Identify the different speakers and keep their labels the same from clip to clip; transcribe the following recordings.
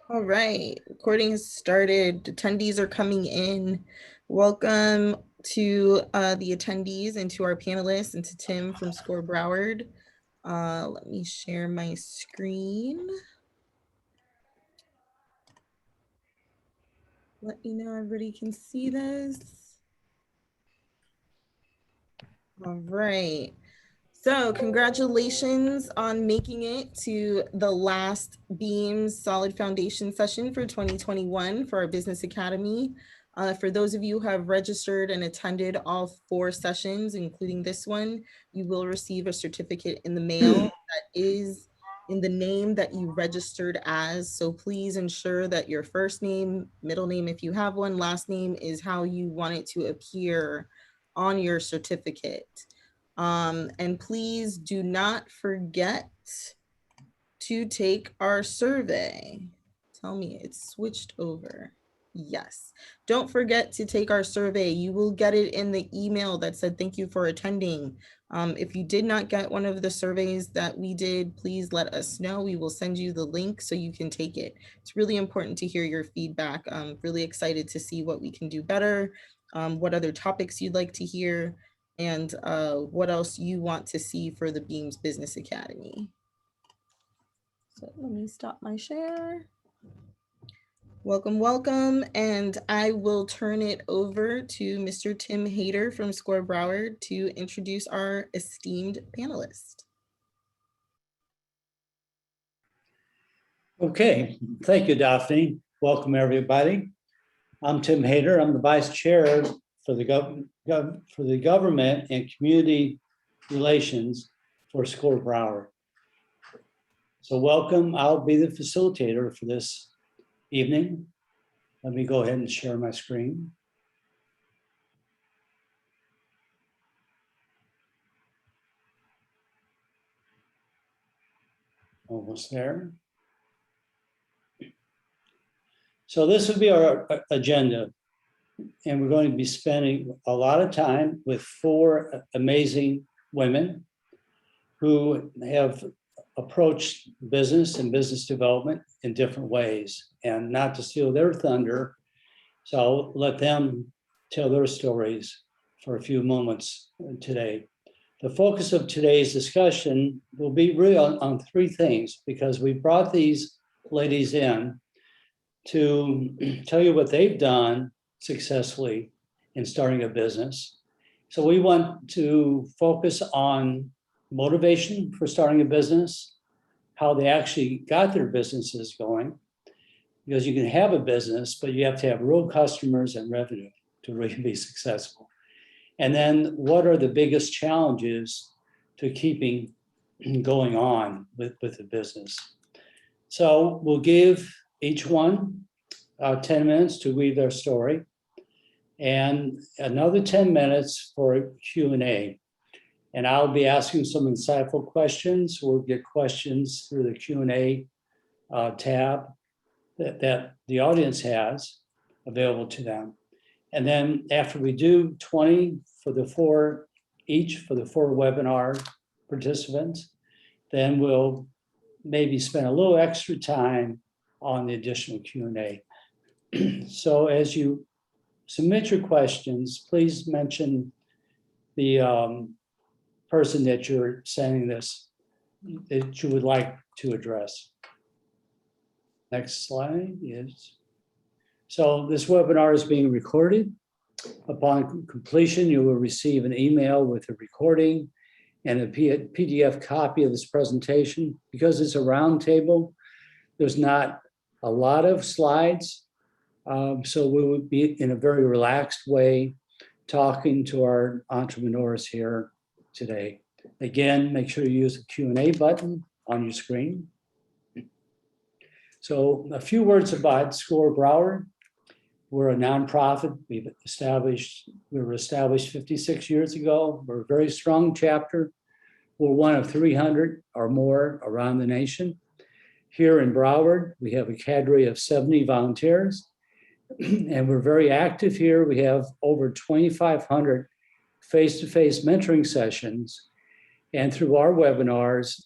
Speaker 1: All right, recording has started. Attendees are coming in. Welcome to the attendees and to our panelists and to Tim from SCORE Broward. Let me share my screen. Let me know everybody can see this. All right. So congratulations on making it to the last Beams Solid Foundation session for 2021 for our Business Academy. For those of you who have registered and attended all 4 sessions, including this one, you will receive a certificate in the mail that is in the name that you registered as. So please ensure that your first name, middle name, if you have one, last name is how you want it to appear on your certificate. And please do not forget to take our survey. Tell me it's switched over. Yes. Don't forget to take our survey. You will get it in the email that said thank you for attending. If you did not get one of the surveys that we did, please let us know. We will send you the link so you can take it. It's really important to hear your feedback. I'm really excited to see what we can do better, what other topics you'd like to hear, and what else you want to see for the Beams Business Academy. So let me stop my share. Welcome, welcome. And I will turn it over to Mr. Tim Hayter from SCORE Broward to introduce our esteemed panelist.
Speaker 2: Okay, thank you, Daphne. Welcome, everybody. I'm Tim Hayter. I'm the Vice Chair for the Government and Community Relations for SCORE Broward. So welcome. I'll be the facilitator for this evening. Let me go ahead and share my screen. Almost there. So this would be our agenda. And we're going to be spending a lot of time with 4 amazing women who have approached business and business development in different ways. And not to steal their thunder, so I'll let them tell their stories for a few moments today. The focus of today's discussion will be really on 3 things, because we brought these ladies in to tell you what they've done successfully in starting a business. So we want to focus on motivation for starting a business, how they actually got their businesses going, because you can have a business, but you have to have real customers and revenue to really be successful. And then what are the biggest challenges to keeping going on with the business? So we'll give each one 10 minutes to read their story, and another 10 minutes for Q&A. And I'll be asking some insightful questions. We'll get questions through the Q&A tab that the audience has available to them. And then after we do 20 for the 4 webinar participants, then we'll maybe spend a little extra time on the additional Q&A. So as you submit your questions, please mention the person that you're sending this, that you would like to address. Next slide is. So this webinar is being recorded. Upon completion, you will receive an email with a recording and a PDF copy of this presentation. Because it's a roundtable, there's not a lot of slides. So we would be in a very relaxed way talking to our entrepreneurs here today. Again, make sure you use the Q&A button on your screen. So a few words about SCORE Broward. We're a nonprofit. We were established 56 years ago. We're a very strong chapter. We're one of 300 or more around the nation. Here in Broward, we have a cadre of 70 volunteers, and we're very active here. We have over 2,500 face-to-face mentoring sessions. And through our webinars,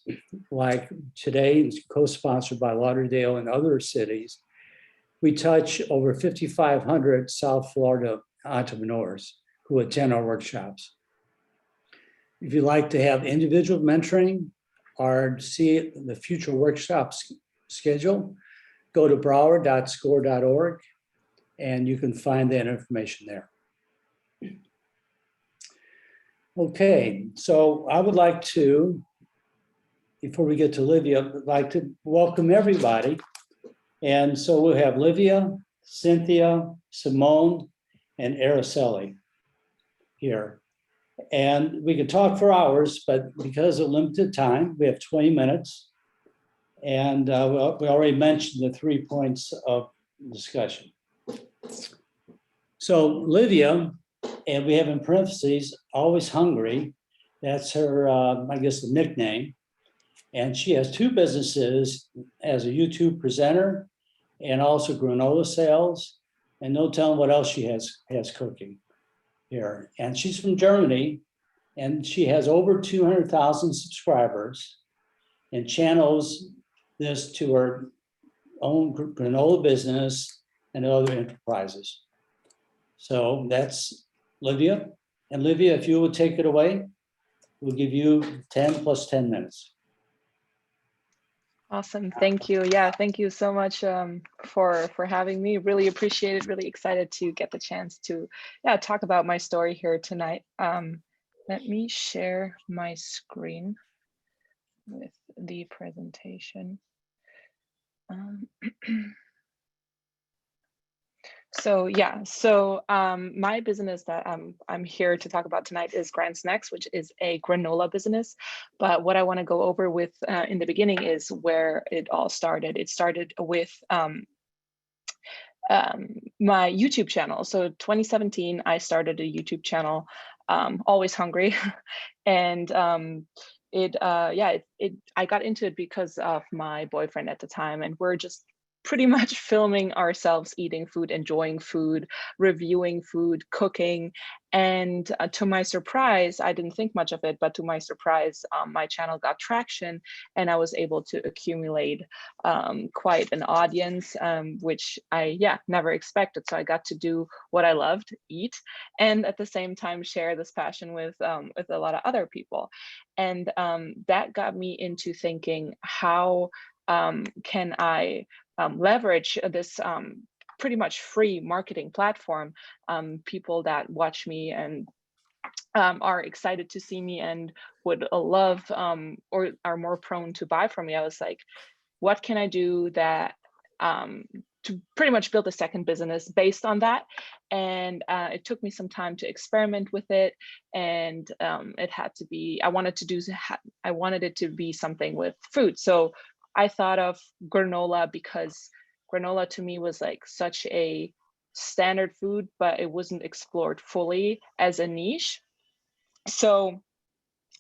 Speaker 2: like today, co-sponsored by Lauderdale and other cities, we touch over 5,500 South Florida entrepreneurs who attend our workshops. If you'd like to have individual mentoring or see the future workshops schedule, go to broward.score.org and you can find that information there. Okay, so I would like to, before we get to Livia, I'd like to welcome everybody. And so we'll have Livia, Cynthia, Simone, and Araceli here. And we could talk for hours, but because of limited time, we have 20 minutes. And we already mentioned the 3 points of discussion. So Livia, and we have in parentheses, always hungry. That's her, I guess, the nickname. And she has 2 businesses as a YouTube presenter and also granola sales. And no telling what else she has cooking here. And she's from Germany, and she has over 200,000 subscribers and channels this to her own granola business and other enterprises. So that's Livia. And Livia, if you would take it away, we'll give you 10 plus 10 minutes.
Speaker 3: Awesome. Thank you. Yeah, thank you so much for having me. Really appreciate it. Really excited to get the chance to talk about my story here tonight. Let me share my screen with the presentation. So my business that I'm here to talk about tonight is Grand Snacks, which is a granola business. But what I want to go over with in the beginning is where it all started. It started with my YouTube channel. So 2017, I started a YouTube channel, Always Hungry, and I got into it because of my boyfriend at the time, and we're just pretty much filming ourselves eating food, enjoying food, reviewing food, cooking. And to my surprise, I didn't think much of it, but to my surprise, my channel got traction and I was able to accumulate quite an audience, which I never expected. So I got to do what I loved, eat, and at the same time share this passion with a lot of other people. And that got me into thinking, how can I leverage this pretty much free marketing platform, people that watch me and are excited to see me and would love or are more prone to buy from me. I was like, what can I do that to pretty much build a second business based on that? And it took me some time to experiment with it, and it had to be, I wanted it to be something with food. So I thought of granola because granola to me was like such a standard food, but it wasn't explored fully as a niche. So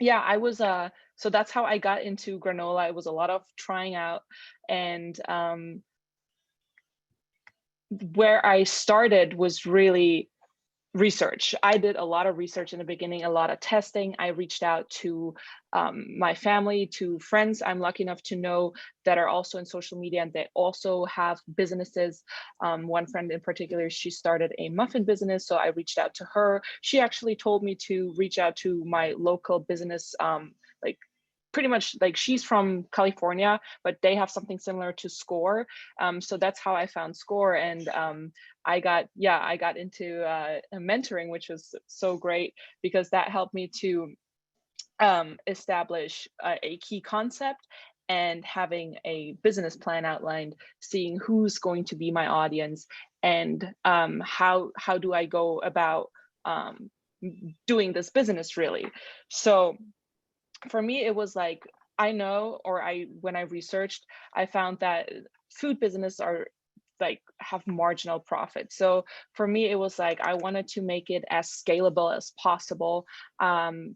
Speaker 3: I was so that's how I got into granola. It was a lot of trying out, and where I started was really research. I did a lot of research in the beginning, a lot of testing. I reached out to my family, to friends I'm lucky enough to know that are also in social media, and they also have businesses. One friend in particular, she started a muffin business, so I reached out to her. She actually told me to reach out to my local business, like pretty much like she's from California, but they have something similar to Score. So that's how I found Score. And I got into mentoring, which was so great because that helped me to establish a key concept and having a business plan outlined, seeing who's going to be my audience and how do I go about doing this business really. So for me, it was like, when I researched, I found that food business are like have marginal profit. So for me, it was like, I wanted to make it as scalable as possible.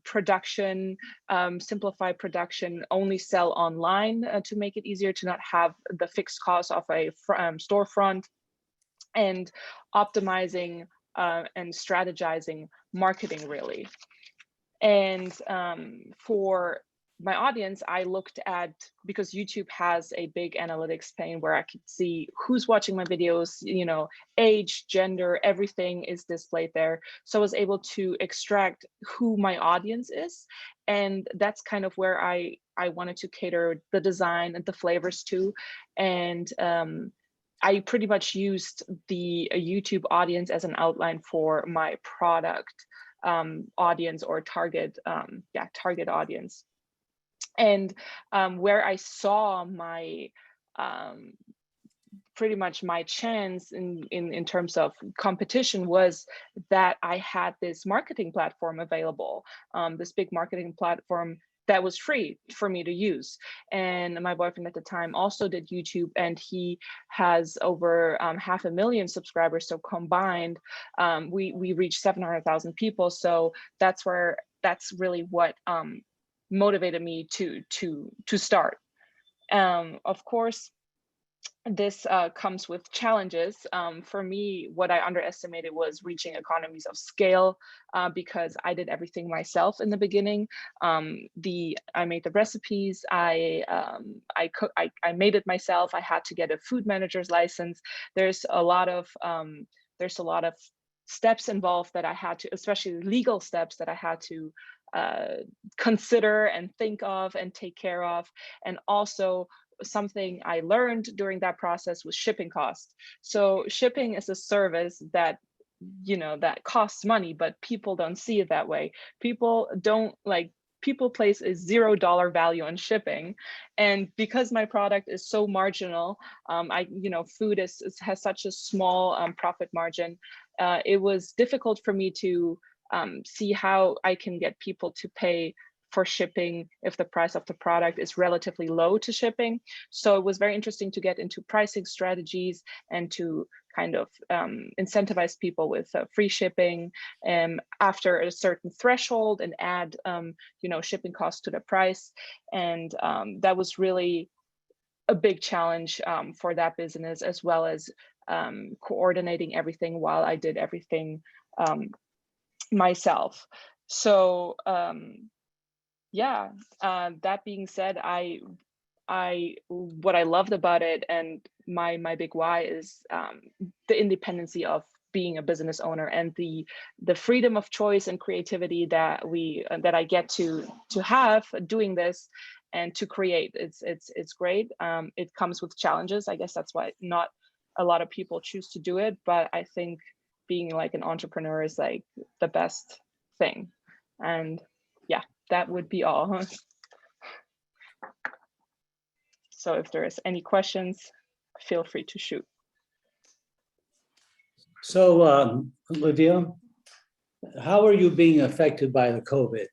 Speaker 3: Production, simplify production, only sell online to make it easier to not have the fixed cost of a storefront, and optimizing and strategizing marketing really. And for my audience, I looked at, because YouTube has a big analytics pane where I could see who's watching my videos, you know, age, gender, everything is displayed there. So I was able to extract who my audience is. And that's kind of where I wanted to cater the design and the flavors to. And I pretty much used the YouTube audience as an outline for my product audience, or target, target audience. And where I saw my pretty much my chance in terms of competition was that I had this marketing platform available, this big marketing platform that was free for me to use. And my boyfriend at the time also did YouTube, and he has over 500,000 subscribers. So combined, we reached 700,000 people. So that's really what motivated me to start. Of course, this comes with challenges. For me, what I underestimated was reaching economies of scale, because I did everything myself in the beginning. I made the recipes, I made it myself. I had to get a food manager's license. There's a lot of steps involved that I had to, especially legal steps that I had to consider and think of and take care of. And also, something I learned during that process was shipping costs. So shipping is a service that, you know, that costs money, but people don't see it that way. People place a $0 value on shipping. And because my product is so marginal, food has such a small profit margin, it was difficult for me to see how I can get people to pay for shipping if the price of the product is relatively low to shipping. So it was very interesting to get into pricing strategies and to kind of incentivize people with free shipping after a certain threshold, and add shipping costs to the price. And that was really a big challenge for that business, as well as coordinating everything while I did everything myself. So that being said, what I loved about it, and my big why, is the independency of being a business owner, and the freedom of choice and creativity that I get to have doing this and to create. It's great. It comes with challenges. I guess that's why not a lot of people choose to do it, but I think being like an entrepreneur is like the best thing. And yeah, that would be all. So if there is any questions, feel free to shoot.
Speaker 2: So Olivia, how are you being affected by the COVID?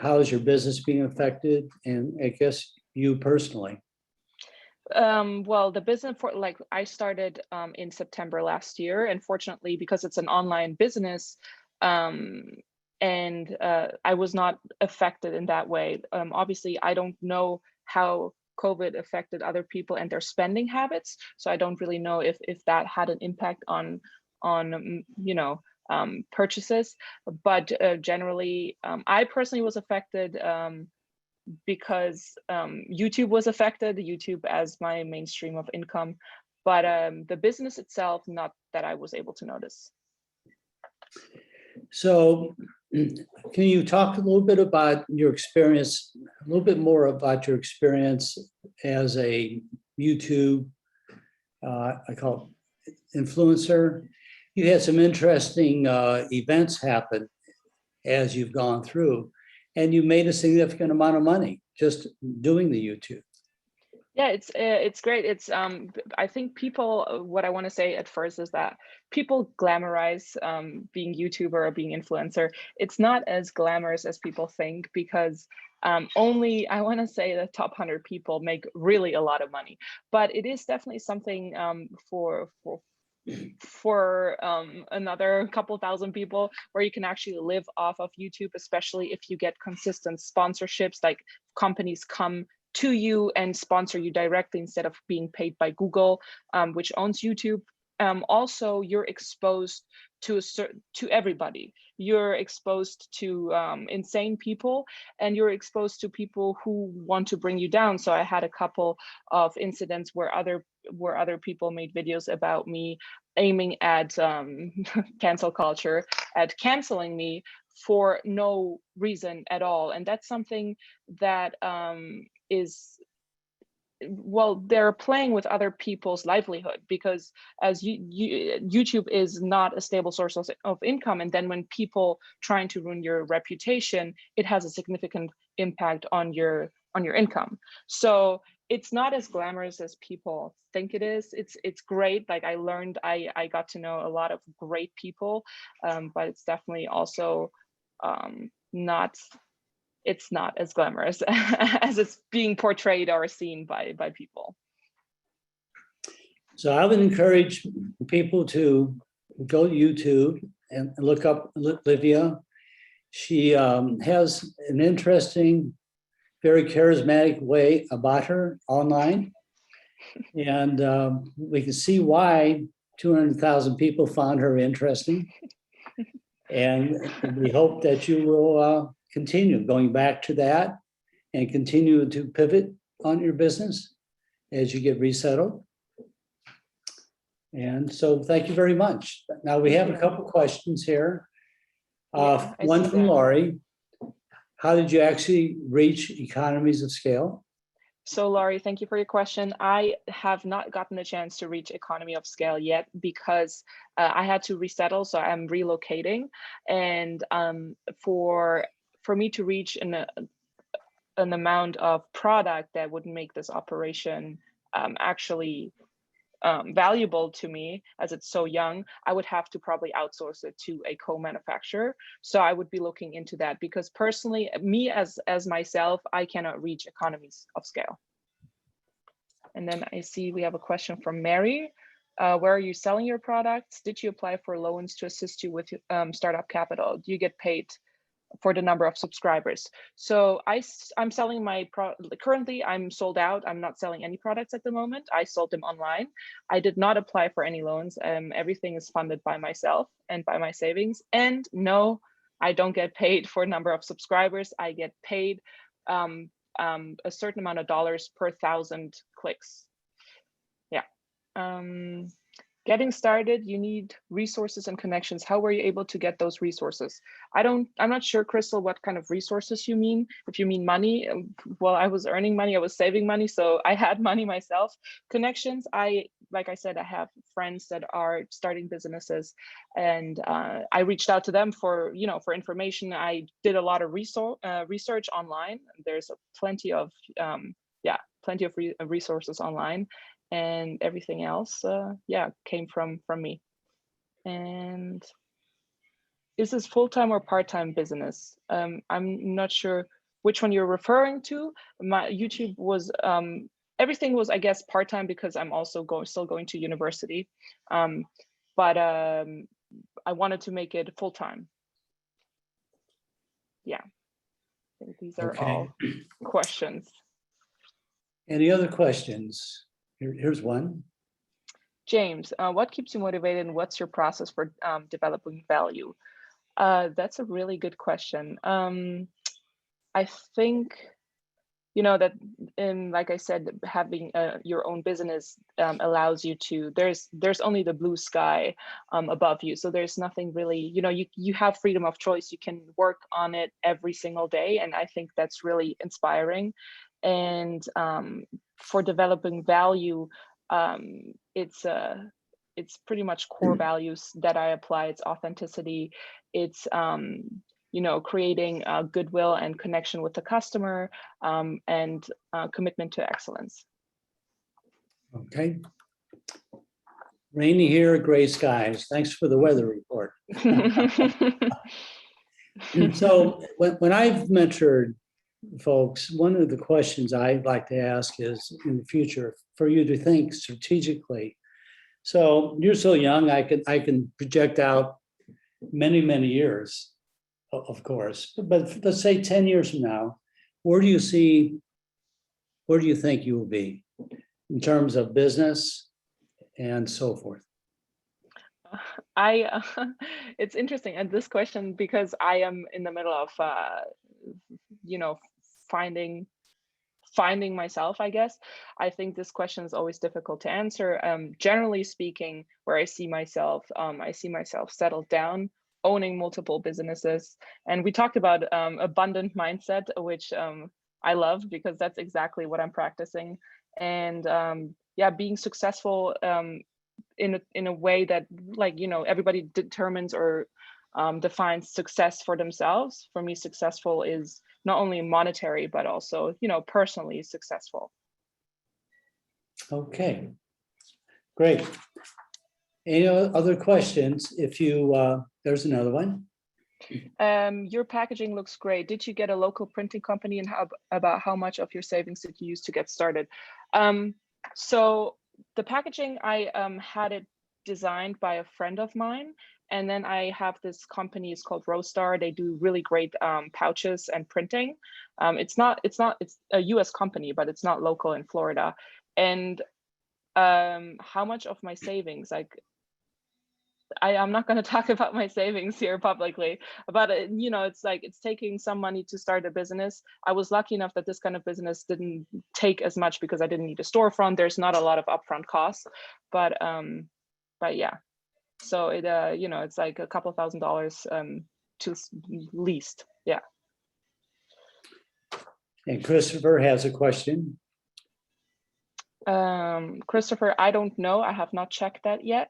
Speaker 2: How is your business being affected? And I guess you personally?
Speaker 3: Well, the business I started in September last year, and fortunately, because it's an online business, and I was not affected in that way. Obviously, I don't know how COVID affected other people and their spending habits, so I don't really know if that had an impact on purchases. But generally, I personally was affected because YouTube was affected, YouTube as my mainstream of income, but the business itself, not that I was able to notice.
Speaker 2: So can you talk a little bit about your experience, a little bit more about your experience as a YouTube, I call it influencer? You had some interesting events happen as you've gone through, and you made a significant amount of money just doing the YouTube.
Speaker 3: Yeah, it's great. It's I think people, what I want to say at first is that people glamorize being YouTuber or being influencer. It's not as glamorous as people think, because only, I want to say, the top 100 people make really a lot of money. But it is definitely something for another couple thousand people, where you can actually live off of YouTube, especially if you get consistent sponsorships, like companies come to you and sponsor you directly instead of being paid by Google, which owns YouTube. also you're exposed to to everybody. You're exposed to insane people, and you're exposed to people who want to bring you down. So I had a couple of incidents where other people made videos about me aiming at cancel culture, at canceling me for no reason at all. And that's something that is, well, they're playing with other people's livelihood, because as YouTube is not a stable source of income, and then when people trying to ruin your reputation, it has a significant impact on your income. So it's not as glamorous as people think it is. It's great. Like I got to know a lot of great people, but it's definitely also not, it's not as glamorous as it's being portrayed or seen by people.
Speaker 2: So I would encourage people to go to YouTube and look up Livia. She has an interesting, very charismatic way about her online. And we can see why 200,000 people found her interesting. And we hope that you will continue going back to that and continue to pivot on your business as you get resettled. And so thank you very much. Now we have a couple questions here. One from Laurie. How did you actually reach economies of scale?
Speaker 3: So Laurie, thank you for your question. I have not gotten a chance to reach economy of scale yet because I had to resettle, so I'm relocating. And for me to reach an amount of product that would make this operation actually valuable to me, as it's so young, I would have to probably outsource it to a co-manufacturer. So I would be looking into that, because personally, me as myself, I cannot reach economies of scale. And then I see we have a question from Mary. Where are you selling your products? Did you apply for loans to assist you with startup capital? Do you get paid for the number of subscribers? So I'm selling my currently I'm sold out. I'm not selling any products at the moment. I sold them online. I did not apply for any loans. Everything is funded by myself and by my savings. And no, I don't get paid for number of subscribers. I get paid a certain amount of dollars per 1,000 clicks. Yeah. Getting started, you need resources and connections. How were you able to get those resources? I'm not sure, Crystal, what kind of resources you mean. If you mean money, well, I was earning money, I was saving money, so I had money myself. Connections, like I said, I have friends that are starting businesses, and I reached out to them for information. I did a lot of research online. There's plenty of resources online. And everything else, came from me. And is this full-time or part-time business? I'm not sure which one you're referring to. My YouTube was, everything was, I guess, part-time, because I'm also still going to university. But I wanted to make it full-time. Yeah, I think these are all questions.
Speaker 2: Any other questions? Here's one.
Speaker 3: James, what keeps you motivated, and what's your process for developing value? That's a really good question. I think, that like I said, having your own business allows you to, there's only the blue sky above you. So there's nothing really, you have freedom of choice. You can work on it every single day. And I think that's really inspiring. And for developing value, it's pretty much core values that I apply. It's authenticity. It's creating goodwill and connection with the customer, and commitment to excellence.
Speaker 2: Okay. Rainy here, gray skies. Thanks for the weather report. So when I've mentored folks, one of the questions I'd like to ask is, in the future, for you to think strategically. So you're so young, I can project out many, many years, of course, but let's say 10 years from now, where do you think you will be in terms of business and so forth?
Speaker 3: I it's interesting and this question because I am in the middle of you know finding myself, I guess. I think this question is always difficult to answer. Generally speaking, where I see myself settled down, owning multiple businesses. And we talked about abundant mindset, which I love because that's exactly what I'm practicing. And yeah, being successful in a way that everybody determines or defines success for themselves. For me, successful is not only monetary, but also, personally successful.
Speaker 2: Okay, great. Any other questions? If you, there's another one.
Speaker 3: Your packaging looks great. Did you get a local printing company, and about how much of your savings did you use to get started? So the packaging, I had it designed by a friend of mine. And then I have this company, it's called Rostar. They do really great pouches and printing. It's a US company, but it's not local in Florida. And how much of my savings, I'm not going to talk about my savings here publicly, but it's taking some money to start a business. I was lucky enough that this kind of business didn't take as much because I didn't need a storefront. There's not a lot of upfront costs, but yeah. So it's like a couple $1,000s to least. Yeah.
Speaker 2: And Christopher has a question.
Speaker 3: Christopher, I don't know. I have not checked that yet.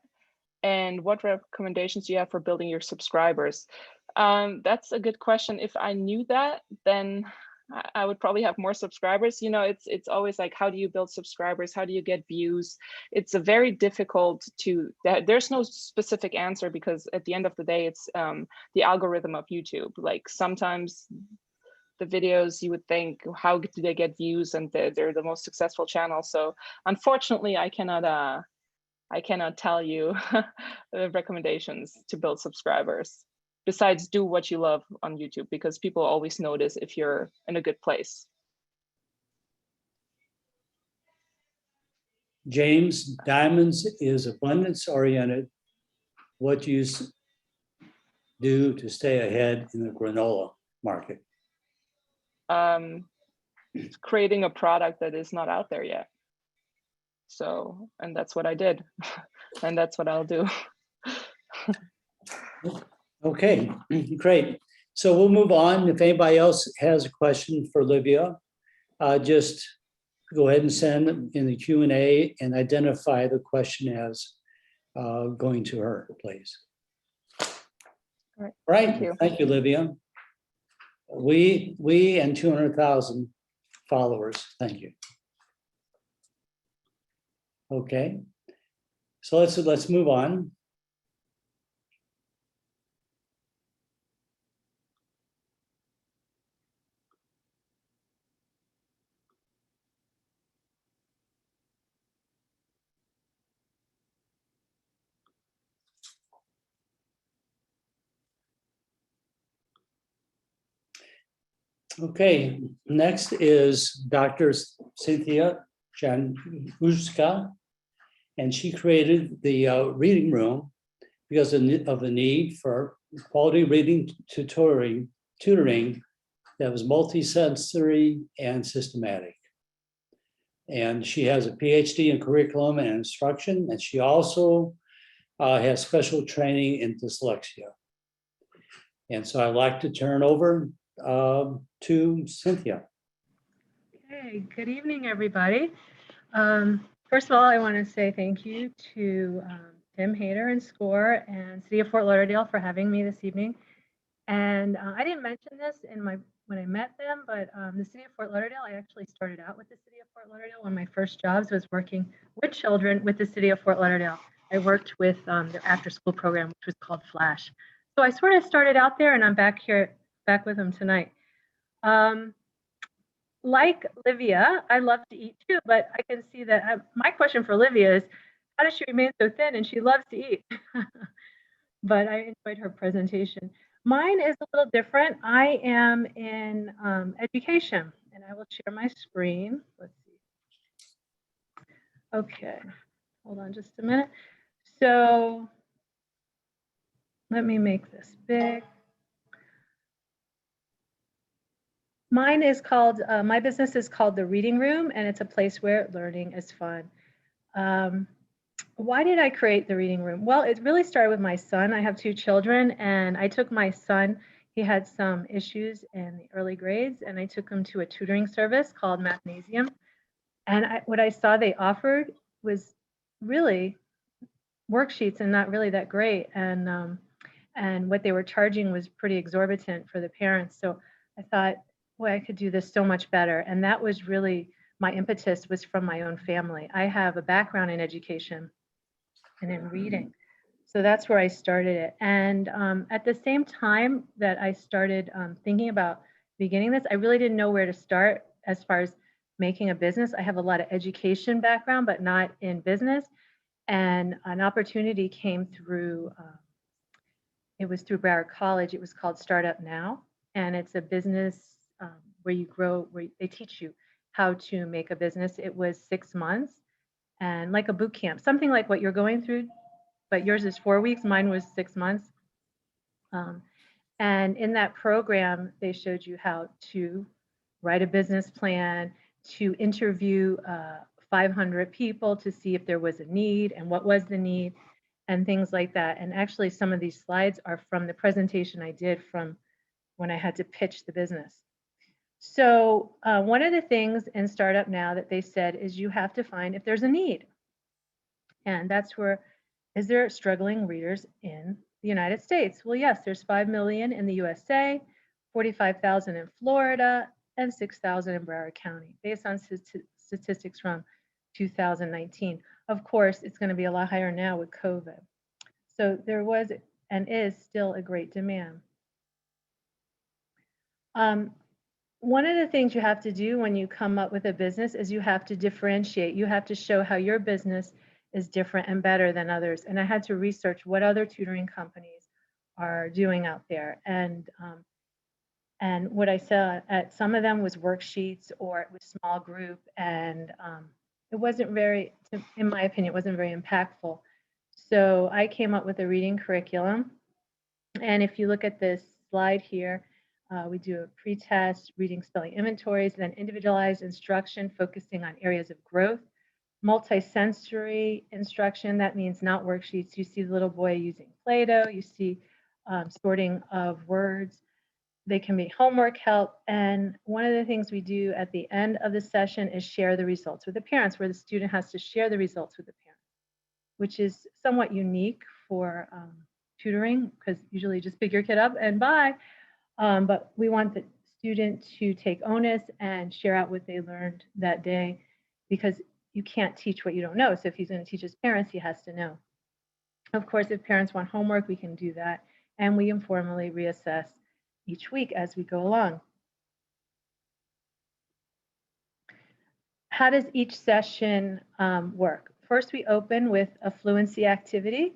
Speaker 3: And what recommendations do you have for building your subscribers? That's a good question. If I knew that, then I would probably have more subscribers. It's always like, how do you build subscribers? How do you get views? It's a very difficult there's no specific answer, because at the end of the day, it's the algorithm of YouTube. Like sometimes the videos you would think, how do they get views? And they're the most successful channel. So unfortunately, I cannot tell you the recommendations to build subscribers, besides do what you love on YouTube, because people always notice if you're in a good place.
Speaker 2: James, Diamonds is abundance oriented. What do you do to stay ahead in the granola market?
Speaker 3: Creating a product that is not out there yet. So, and that's what I did. And that's what I'll do.
Speaker 2: Okay, great. So we'll move on. If anybody else has a question for Livia, just go ahead and send them in the Q&A and identify the question as going to her, please.
Speaker 3: All
Speaker 2: right. Thank you, Livia. We and 200,000 followers. Thank you. Okay. So let's move on. Okay, next is Dr. Cynthia Januszka, and she created the reading room because of the need for quality reading tutoring that was multisensory and systematic. And she has a PhD in curriculum and instruction, and she also has special training in dyslexia. And so I'd like to turn over to Cynthia.
Speaker 4: Okay, good evening, everybody. First of all, I want to say thank you to Tim Hayter and SCORE and City of Fort Lauderdale for having me this evening. And I didn't mention this when I met them, but the City of Fort Lauderdale, I actually started out with the City of Fort Lauderdale. One of my first jobs was working with children with the City of Fort Lauderdale. I worked with their after-school program, which was called Flash. So I sort of started out there, and I'm back with them tonight. Like Livia, I love to eat too, but I can see that my question for Livia is, how does she remain so thin? And she loves to eat. But I enjoyed her presentation. Mine is a little different. I am in education, and I will share my screen. Let's see. Okay, hold on just a minute. So let me make this big. Mine is called, my business is called The Reading Room, and it's a place where learning is fun. Why did I create The Reading Room? Well, it really started with my son. I have 2 children, and I took my son, he had some issues in the early grades, and I took him to a tutoring service called Mathnasium. And what I saw they offered was really worksheets and not really that great. And what they were charging was pretty exorbitant for the parents. So I thought, boy, I could do this so much better. And that was really my impetus, was from my own family. I have a background in education and in reading. So that's where I started it. And at the same time that I started thinking about beginning this, I really didn't know where to start as far as making a business. I have a lot of education background, but not in business. And an opportunity came through, it was through Broward College. It was called Startup Now. And it's a business where you grow, where they teach you how to make a business. It was 6 months and like a boot camp, something like what you're going through, but yours is 4 weeks. Mine was 6 months. And in that program, they showed you how to write a business plan, to interview 500 people to see if there was a need and what was the need and things like that. And actually, some of these slides are from the presentation I did from when I had to pitch the business. So one of the things in Startup Now that they said is you have to find if there's a need. And that's where, is there struggling readers in the United States? Well, yes, there's 5 million in the USA, 45,000 in Florida, and 6,000 in Broward County, based on statistics from 2019. Of course, it's going to be a lot higher now with COVID. So there was and is still a great demand. One of the things you have to do when you come up with a business is you have to differentiate. You have to show how your business is different and better than others. And I had to research what other tutoring companies are doing out there. And what I saw at some of them was worksheets or it was small group. And it wasn't very, in my opinion, it wasn't very impactful. So I came up with a reading curriculum. And if you look at this slide here, we do a pre-test, reading spelling inventories, then individualized instruction focusing on areas of growth, multisensory instruction, that means not worksheets. You see the little boy using Play-Doh, you see sorting of words. They can be homework help. And one of the things we do at the end of the session is share the results with the parents, where the student has to share the results with the parents, which is somewhat unique for tutoring, because usually just pick your kid up and bye. But we want the student to take onus and share out what they learned that day, because you can't teach what you don't know. So if he's going to teach his parents, he has to know. Of course, if parents want homework, we can do that. And we informally reassess each week as we go along. How does each session work? First, we open with a fluency activity,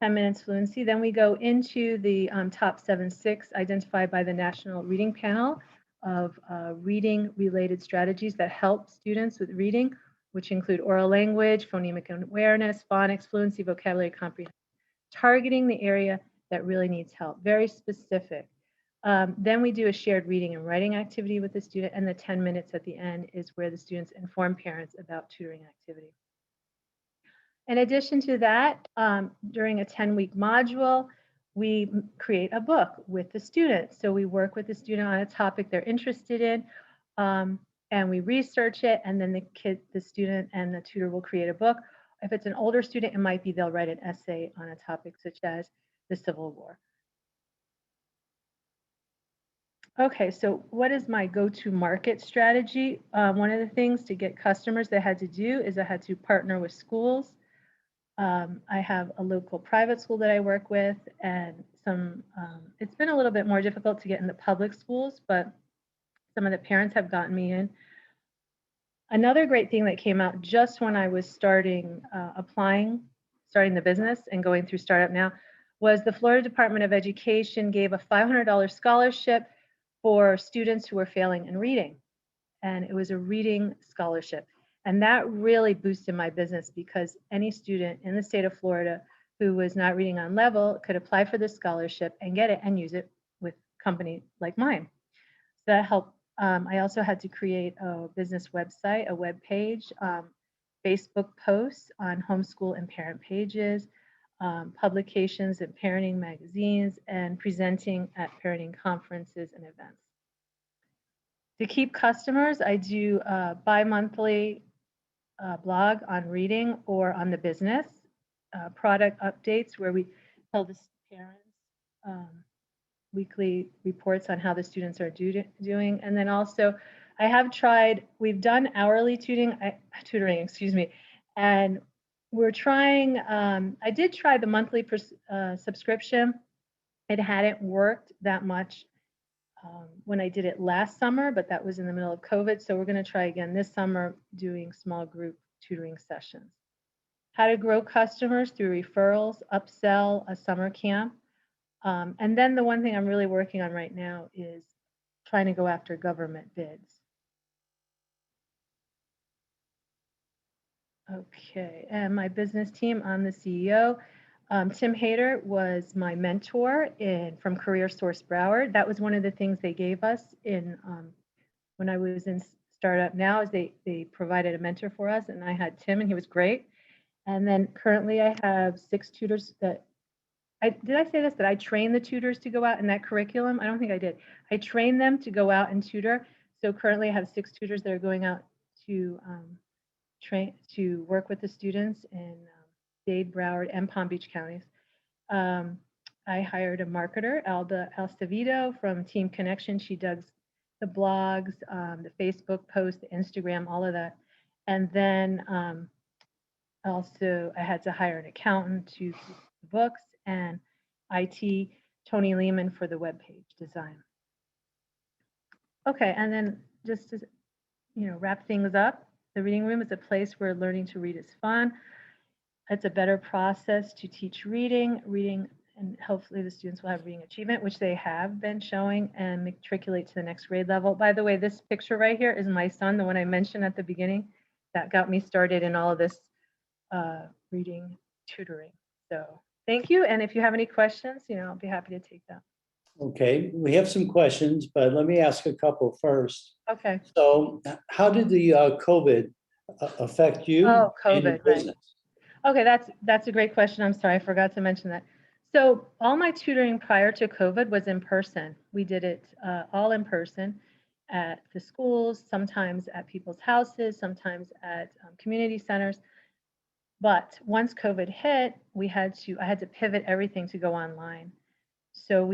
Speaker 4: 10 minutes fluency. Then we go into the top 7-6 identified by the National Reading Panel of reading-related strategies that help students with reading, which include oral language, phonemic awareness, phonics, fluency, vocabulary comprehension, targeting the area that really needs help, very specific. Then we do a shared reading and writing activity with the student, and the 10 minutes at the end is where the students inform parents about tutoring activity. In addition to that, during a 10-week module, we create a book with the student. So we work with the student on a topic they're interested in, and we research it, and then the student and the tutor will create a book. If it's an older student, it might be they'll write an essay on a topic such as the Civil War. Okay, so what is my go-to market strategy? One of the things to get customers that I had to do is I had to partner with schools. I have a local private school that I work with, and it's been a little bit more difficult to get in the public schools, but some of the parents have gotten me in. Another great thing that came out just when I was starting the business and going through Startup Now was the Florida Department of Education gave a $500 scholarship for students who were failing in reading. And it was a reading scholarship. And that really boosted my business, because any student in the state of Florida who was not reading on level could apply for the scholarship and get it and use it with a company like mine. So that helped. I also had to create a business website, a web page, Facebook posts on homeschool and parent pages, publications in parenting magazines, and presenting at parenting conferences and events. To keep customers, I do a bi-monthly blog on reading or on the business, product updates where we tell the parents weekly reports on how the students are doing. And then also I have tried, we've done hourly tutoring, excuse me, and we're trying, I did try the monthly subscription. It hadn't worked that much when I did it last summer, but that was in the middle of COVID. So we're going to try again this summer doing small group tutoring sessions. How to grow customers through referrals, upsell, a summer camp. And then the one thing I'm really working on right now is trying to go after government bids. Okay, and my business team, I'm the CEO. Tim Hayter was my mentor from Career Source Broward. That was one of the things they gave us in when I was in Startup Now, is they provided a mentor for us, and I had Tim, and he was great. And then currently I have 6 tutors that did I say this, that I train the tutors to go out in that curriculum? I don't think I did. I train them to go out and tutor. So currently I have 6 tutors that are going out to train to work with the students in Dade, Broward, and Palm Beach counties. I hired a marketer, Alda Alstavito from Team Connection. She does the blogs, the Facebook posts, the Instagram, all of that. And then also I had to hire an accountant to do the books, and IT, Tony Lehman, for the webpage design. Okay, and then just to wrap things up, the reading room is a place where learning to read is fun. It's a better process to teach reading, and hopefully the students will have reading achievement, which they have been showing, and matriculate to the next grade level. By the way, this picture right here is my son, the one I mentioned at the beginning, that got me started in all of this reading tutoring. So thank you. And if you have any questions, I'll be happy to take them.
Speaker 2: Okay, we have some questions, but let me ask a couple first.
Speaker 4: Okay.
Speaker 2: So how did the COVID affect you?
Speaker 4: Oh,
Speaker 2: and your
Speaker 4: COVID, right.
Speaker 2: business?
Speaker 4: Okay, that's a great question. I'm sorry, I forgot to mention that. So all my tutoring prior to COVID was in person. We did it all in person at the schools, sometimes at people's houses, sometimes at community centers. But once COVID hit, I had to pivot everything to go online. So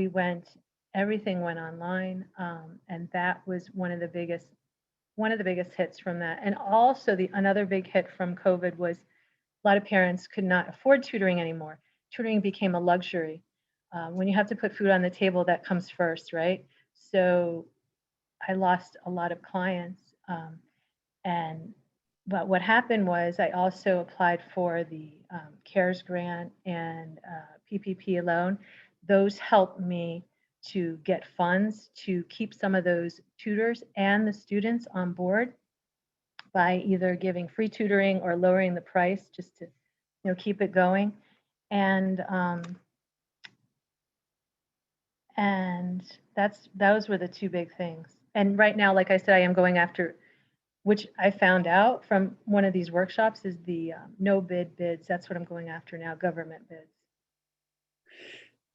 Speaker 4: everything went online, and that was one of the biggest hits from that. And also another big hit from COVID was a lot of parents could not afford tutoring anymore. Tutoring became a luxury. When you have to put food on the table, that comes first, right? So I lost a lot of clients. But what happened was I also applied for the CARES grant and PPP loan. Those helped me to get funds to keep some of those tutors and the students on board by either giving free tutoring or lowering the price just to keep it going. And those were the 2 big things. And right now, like I said, I am going after, which I found out from one of these workshops, is the no bid bids. That's what I'm going after now, government bids.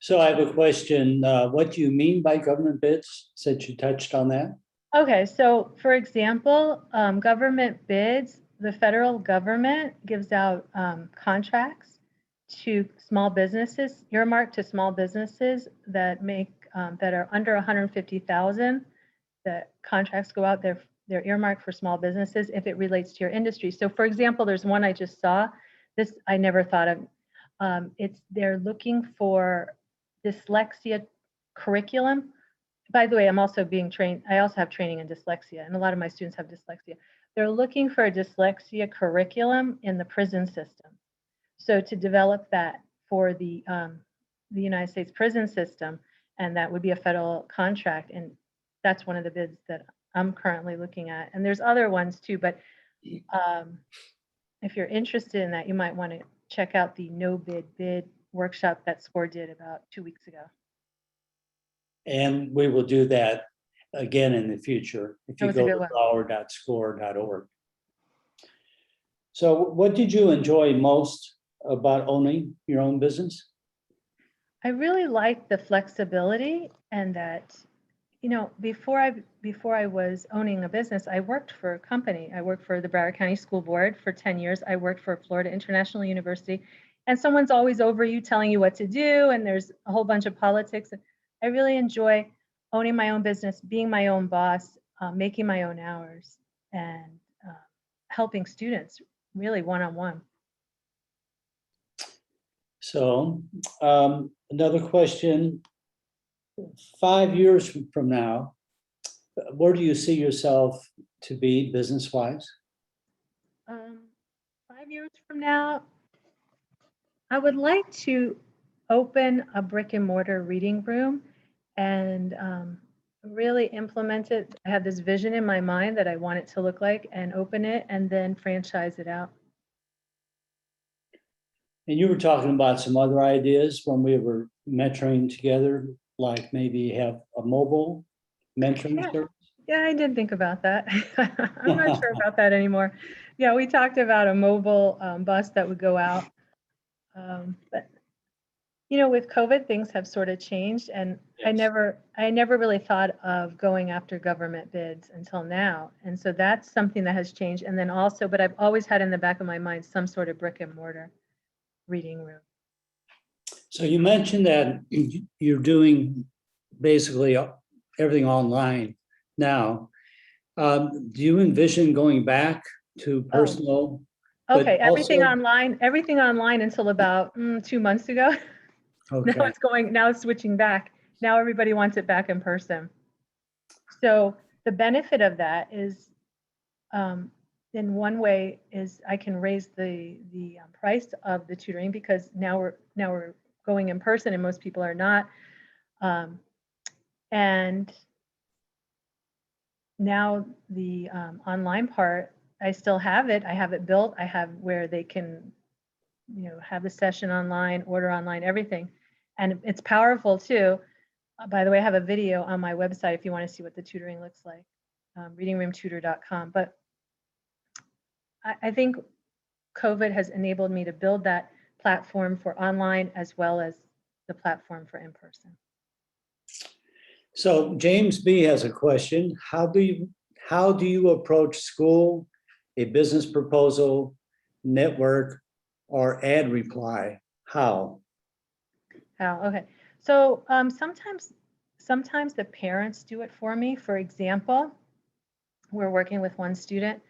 Speaker 2: So I have a question. What do you mean by government bids, since you touched on that?
Speaker 4: Okay, so for example, government bids, the federal government gives out contracts to small businesses, earmarked to small businesses that make that are under 150,000. The contracts go out, they're earmarked for small businesses if it relates to your industry. So for example, there's one I just saw, this I never thought of. They're looking for dyslexia curriculum. By the way, I'm also being trained, I also have training in dyslexia, and a lot of my students have dyslexia. They're looking for a dyslexia curriculum in the prison system. So to develop that for the United States prison system, and that would be a federal contract, and that's one of the bids that I'm currently looking at. And there's other ones too, but if you're interested in that, you might want to check out the no bid bid workshop that SCORE did about 2 weeks ago.
Speaker 2: And we will do that again in the future if
Speaker 4: That
Speaker 2: you
Speaker 4: was a
Speaker 2: go
Speaker 4: good
Speaker 2: to
Speaker 4: one.
Speaker 2: flower.score.org. So what did you enjoy most about owning your own business?
Speaker 4: I really liked the flexibility, and that, you know, before I was owning a business, I worked for a company. I worked for the Broward County School Board for 10 years. I worked for Florida International University, and someone's always over you telling you what to do, and there's a whole bunch of politics. I really enjoy owning my own business, being my own boss, making my own hours, and helping students really one-on-one.
Speaker 2: So another question, 5 years from now, where do you see yourself to be business-wise?
Speaker 4: 5 years from now, I would like to open a brick and mortar reading room and really implement it. I have this vision in my mind that I want it to look like, and open it and then franchise it out.
Speaker 2: And you were talking about some other ideas when we were mentoring together, like maybe have a mobile mentoring
Speaker 4: Yeah.
Speaker 2: service?
Speaker 4: Yeah, I did think about that. I'm not sure about that anymore. Yeah, we talked about a mobile bus that would go out. But you know, with COVID, things have sort of changed, and I
Speaker 2: Yes.
Speaker 4: never really thought of going after government bids until now. And so that's something that has changed. And then also, but I've always had in the back of my mind some sort of brick and mortar reading room.
Speaker 2: So you mentioned that you're doing basically everything online now. Do you envision going back to personal? but
Speaker 4: Okay, everything
Speaker 2: also-
Speaker 4: online until about 2 months ago.
Speaker 2: Okay,
Speaker 4: Now it's switching back. Now everybody wants it back in person. So the benefit of that is, in one way, is I can raise the price of the tutoring, because now we're going in person and most people are not. And now the online part, I still have it. I have it built. I have where they can, you know, have the session online, order online, everything. And it's powerful too. By the way, I have a video on my website if you want to see what the tutoring looks like, readingroomtutor.com. But I think COVID has enabled me to build that platform for online as well as the platform for in-person.
Speaker 2: so James B has a question. How do you approach school, a business proposal, network, or ad reply? How?
Speaker 4: How? Okay. So sometimes the parents do it for me. For example, we're working with one student,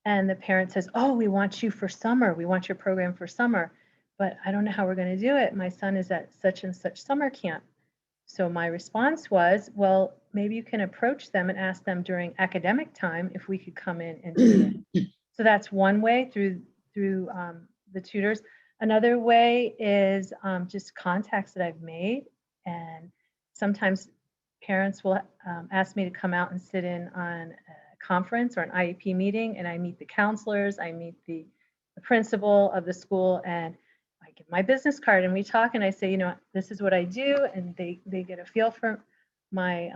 Speaker 4: and the parent says, "Oh, we want you for summer. We want your program for summer, but I don't know how we're going to do it. My son is at such and such summer camp." So my response was, well, maybe you can approach them and ask them during academic time if we could come in and do it. So that's one way through the tutors. Another way is just contacts that I've made, and sometimes parents will ask me to come out and sit in on a conference or an IEP meeting, and I meet the counselors, I meet the principal of the school, and I give my business card and we talk, and I say, you know, this is what I do, and they get a feel for my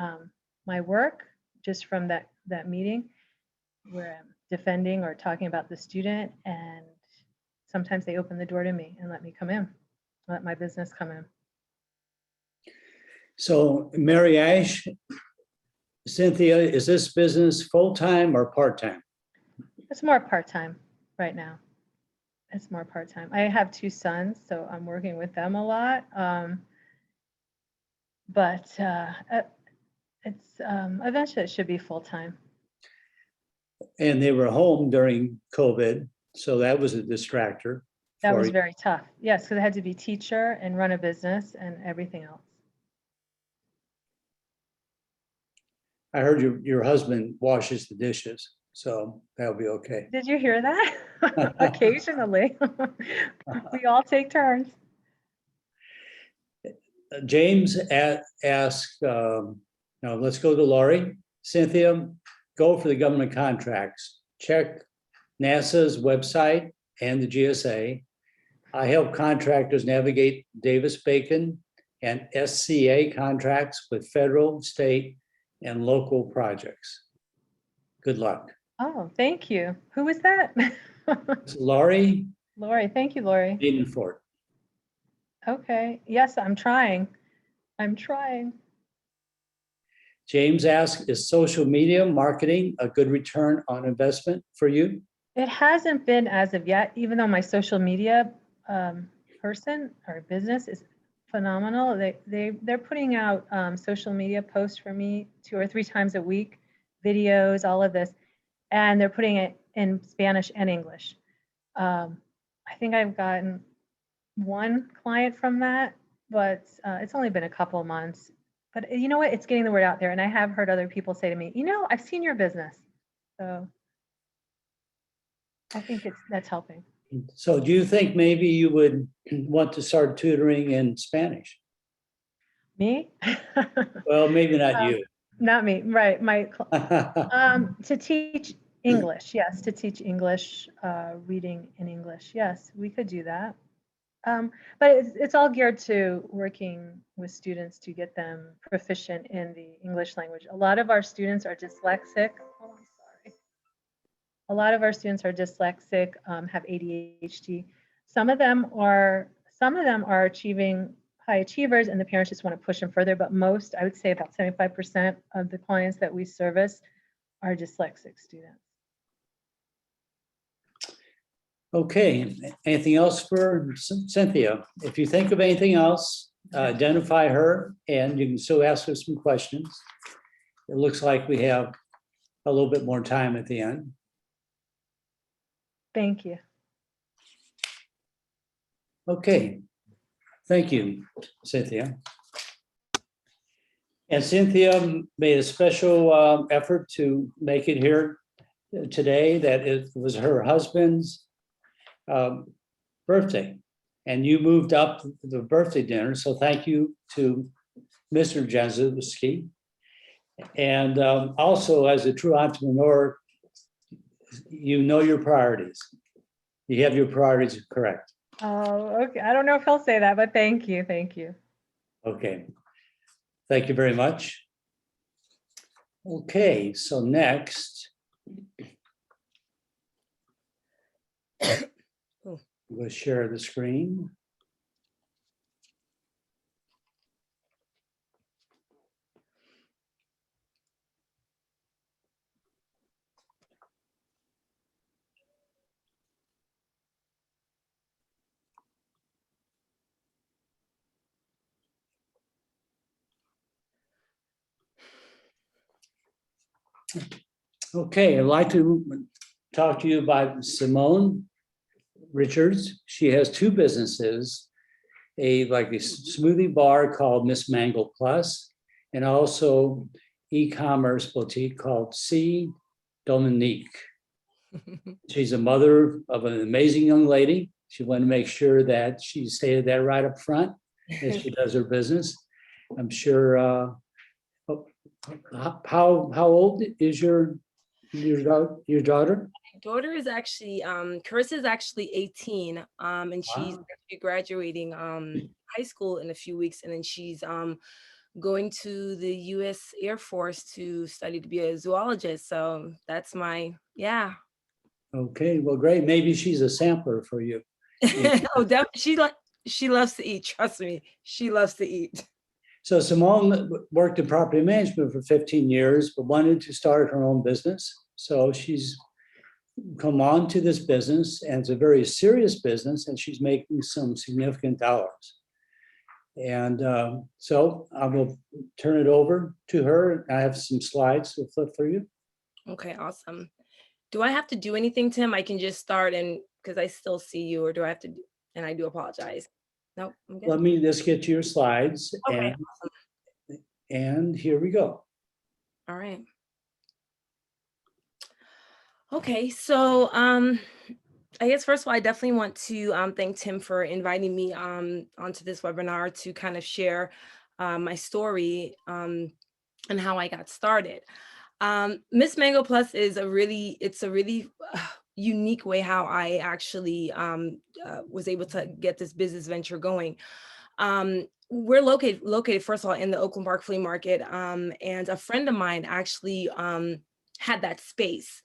Speaker 4: my work just from that meeting where I'm defending or talking about the student. And sometimes they open the door to me and let me come in, let my business come in.
Speaker 2: So Mary Ash, Cynthia, is this business full-time or part-time?
Speaker 4: It's more part-time right now. It's more part-time. I have 2 sons, so I'm working with them a lot. But it's eventually it should be full-time.
Speaker 2: And they were home during COVID, so that was a distractor.
Speaker 4: That
Speaker 2: for
Speaker 4: was
Speaker 2: you.
Speaker 4: very tough. Yes, because I had to be teacher and run a business and everything else.
Speaker 2: I heard your husband washes the dishes, so that'll be okay.
Speaker 4: Did you hear that? Occasionally. We all take turns.
Speaker 2: James asked, now let's go to Laurie. Cynthia, go for the government contracts. Check NASA's website and the GSA. I help contractors navigate Davis-Bacon and SCA contracts with federal, state, and local projects. Good luck.
Speaker 4: Oh, thank you. Who is that?
Speaker 2: It's Laurie
Speaker 4: Lori, thank you, Lori.
Speaker 2: Maidenford.
Speaker 4: Okay, yes, I'm trying. I'm trying.
Speaker 2: James asks, is social media marketing a good return on investment for you?
Speaker 4: It hasn't been as of yet, even though my social media person or business is phenomenal. They're putting out social media posts for me 2 or 3 times a week, videos, all of this, and they're putting it in Spanish and English. I think I've gotten 1 client from that, but it's only been a couple of months. But you know what? It's getting the word out there, and I have heard other people say to me, you know, I've seen your business, so I think that's helping.
Speaker 2: So do you think maybe you would want to start tutoring in Spanish?
Speaker 4: Me?
Speaker 2: Well, maybe not you.
Speaker 4: Not me, right? To teach English, yes, to teach English, reading in English, yes, we could do that. But it's all geared to working with students to get them proficient in the English language. A lot of our students are dyslexic. Oh, I'm sorry. A lot of our students are dyslexic, have ADHD. Some of them are achieving high achievers, and the parents just want to push them further. But most, I would say about 75% of the clients that we service are dyslexic students.
Speaker 2: Okay, anything else for Cynthia? If you think of anything else, identify her and you can still ask her some questions. It looks like we have a little bit more time at the end.
Speaker 4: Thank you.
Speaker 2: Okay, thank you, Cynthia. And Cynthia made a special effort to make it here today, that it was her husband's birthday, and you moved up the birthday dinner. So thank you to Mr. Jankowski. And also, as a true entrepreneur, you know your priorities. You have your priorities correct.
Speaker 4: Oh, okay. I don't know if he'll say that, but thank you. Thank you.
Speaker 2: Okay. Thank you very much. Okay, so next. We'll share the screen. Okay, I'd like to talk to you about Simone Richards. She has 2 businesses, a smoothie bar called Miss Mango Plus, and also e-commerce boutique called C. Dominique. She's a mother of an amazing young lady. She wanted to make sure that she stated that right up front as she does her business. I'm sure. How old is your daughter?
Speaker 5: My daughter is actually Carissa is actually 18, and she's actually graduating high school in a few weeks, and then she's going to the U.S. Air Force to study to be a zoologist. So that's
Speaker 2: Okay, well, great. Maybe she's a sampler for you.
Speaker 5: Oh, definitely. She loves to eat. Trust me, she loves to eat.
Speaker 2: So Simone worked in property management for 15 years, but wanted to start her own business. So she's come on to this business, and it's a very serious business, and she's making some significant dollars. And so I will turn it over to her. I have some slides to flip for you.
Speaker 5: Okay, awesome. Do I have to do anything, Tim? I can just start, and because I still see you, or do I have to? And I do apologize. No, I'm good.
Speaker 2: Let me just get to your slides.
Speaker 5: Okay,
Speaker 2: and here we go.
Speaker 5: All right. Okay, so I guess first of all, I definitely want to thank Tim for inviting me onto this webinar to kind of share my story and how I got started. Miss Mango Plus is a really unique way how I actually was able to get this business venture going. We're located first of all in the Oakland Park Flea Market, and a friend of mine actually had that space.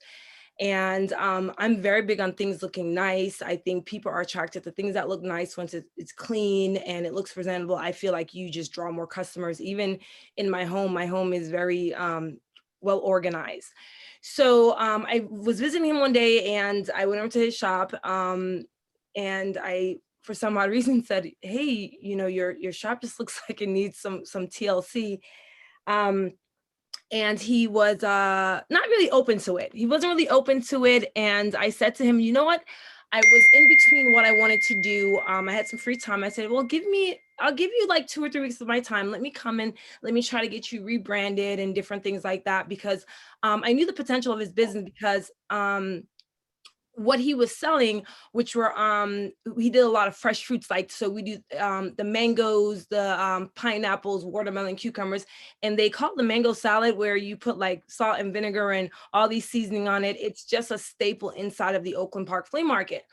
Speaker 5: And I'm very big on things looking nice. I think people are attracted to things that look nice once it's clean and it looks presentable. I feel like you just draw more customers. Even in my home is very well organized. So I was visiting him one day and I went over to his shop, and I, for some odd reason, said, "Hey, your shop just looks like it needs some TLC." Um, and he was not really open to it. He wasn't really open to it. And I said to him, "You know what? I was in between what I wanted to do. I had some free time. I said, well, I'll give you like 2 or 3 weeks of my time. Let me come in, let me try to get you rebranded and different things like that." Because I knew the potential of his business, because what he was selling, which were he did a lot of fresh fruits, like, so we do the mangoes, the pineapples, watermelon, cucumbers, and they call it the mango salad, where you put like salt and vinegar and all these seasoning on it. It's just a staple inside of the Oakland Park Flea Market.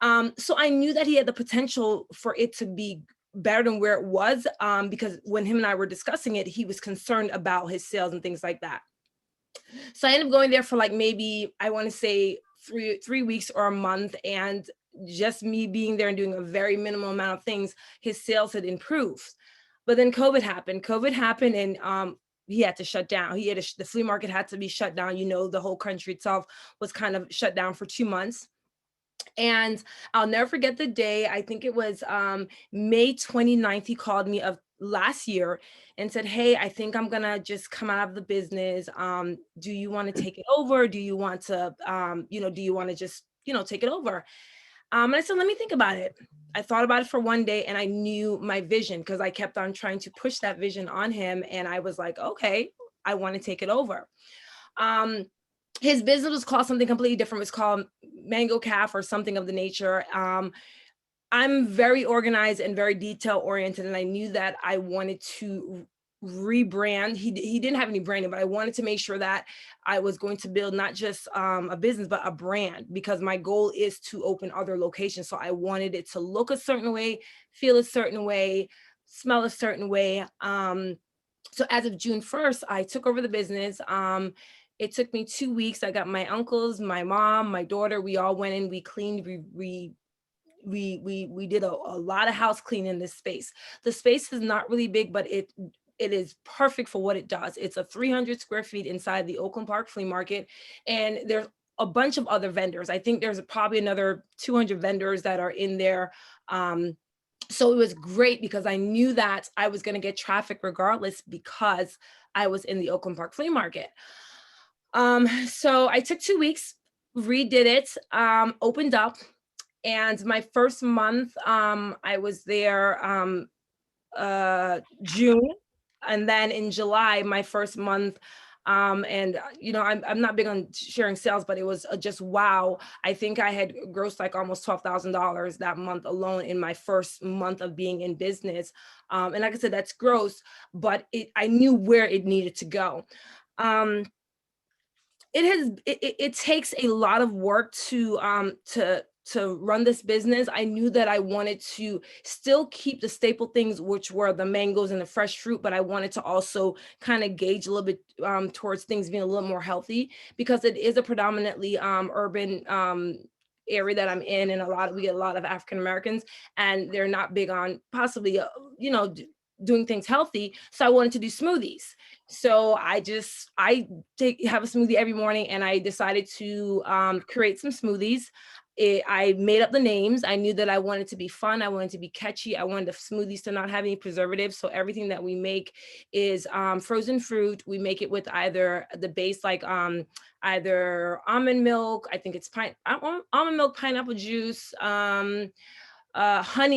Speaker 5: So I knew that he had the potential for it to be better than where it was, because when him and I were discussing it, he was concerned about his sales and things like that. So I ended up going there for like, maybe I want to say 3 weeks or a month, and just me being there and doing a very minimal amount of things, his sales had improved. But then COVID happened, and he had to shut down. The flea market had to be shut down. The whole country itself was kind of shut down for 2 months. And I'll never forget the day. I think it was May 29th. He called me of last year and said, "Hey, I think I'm gonna just come out of the business. Do you want to take it over? Do you want to, do you want to just, take it over?" And I said, "Let me think about it." I thought about it for one day, and I knew my vision, because I kept on trying to push that vision on him. And I was like, okay, I want to take it over. His business was called something completely different. It was called Mango Calf or something of the nature. I'm very organized and very detail oriented, and I knew that I wanted to rebrand. He didn't have any branding, but I wanted to make sure that I was going to build not just a business, but a brand, because my goal is to open other locations. So I wanted it to look a certain way, feel a certain way, smell a certain way. So as of June 1st, I took over the business. It took me 2 weeks. I got my uncles, my mom, my daughter. We all went in, we cleaned, we did a lot of house cleaning in this space. The space is not really big, but it is perfect for what it does. It's a 300 square feet inside the Oakland Park Flea Market, and there's a bunch of other vendors. I think there's probably another 200 vendors that are in there. So it was great, because I knew that I was going to get traffic regardless, because I was in the Oakland Park Flea Market. So I took 2 weeks, redid it, opened up, and my first month, I was there June, and then in July, my first month. And I'm not big on sharing sales, but it was just wow. I think I had grossed like almost $12,000 that month alone in my first month of being in business. And like I said, that's gross, but I knew where it needed to go. It takes a lot of work to run this business. I knew that I wanted to still keep the staple things, which were the mangoes and the fresh fruit, but I wanted to also kind of gauge a little bit towards things being a little more healthy, because it is a predominantly urban area that I'm in, and we get a lot of African Americans, and they're not big on possibly doing things healthy. So I wanted to do smoothies. So I have a smoothie every morning, and I decided to create some smoothies. I made up the names. I knew that I wanted to be fun. I wanted to be catchy. I wanted the smoothies to not have any preservatives. So everything that we make is frozen fruit. We make it with either the base, like either almond milk. I think it's almond milk, pineapple juice. Honey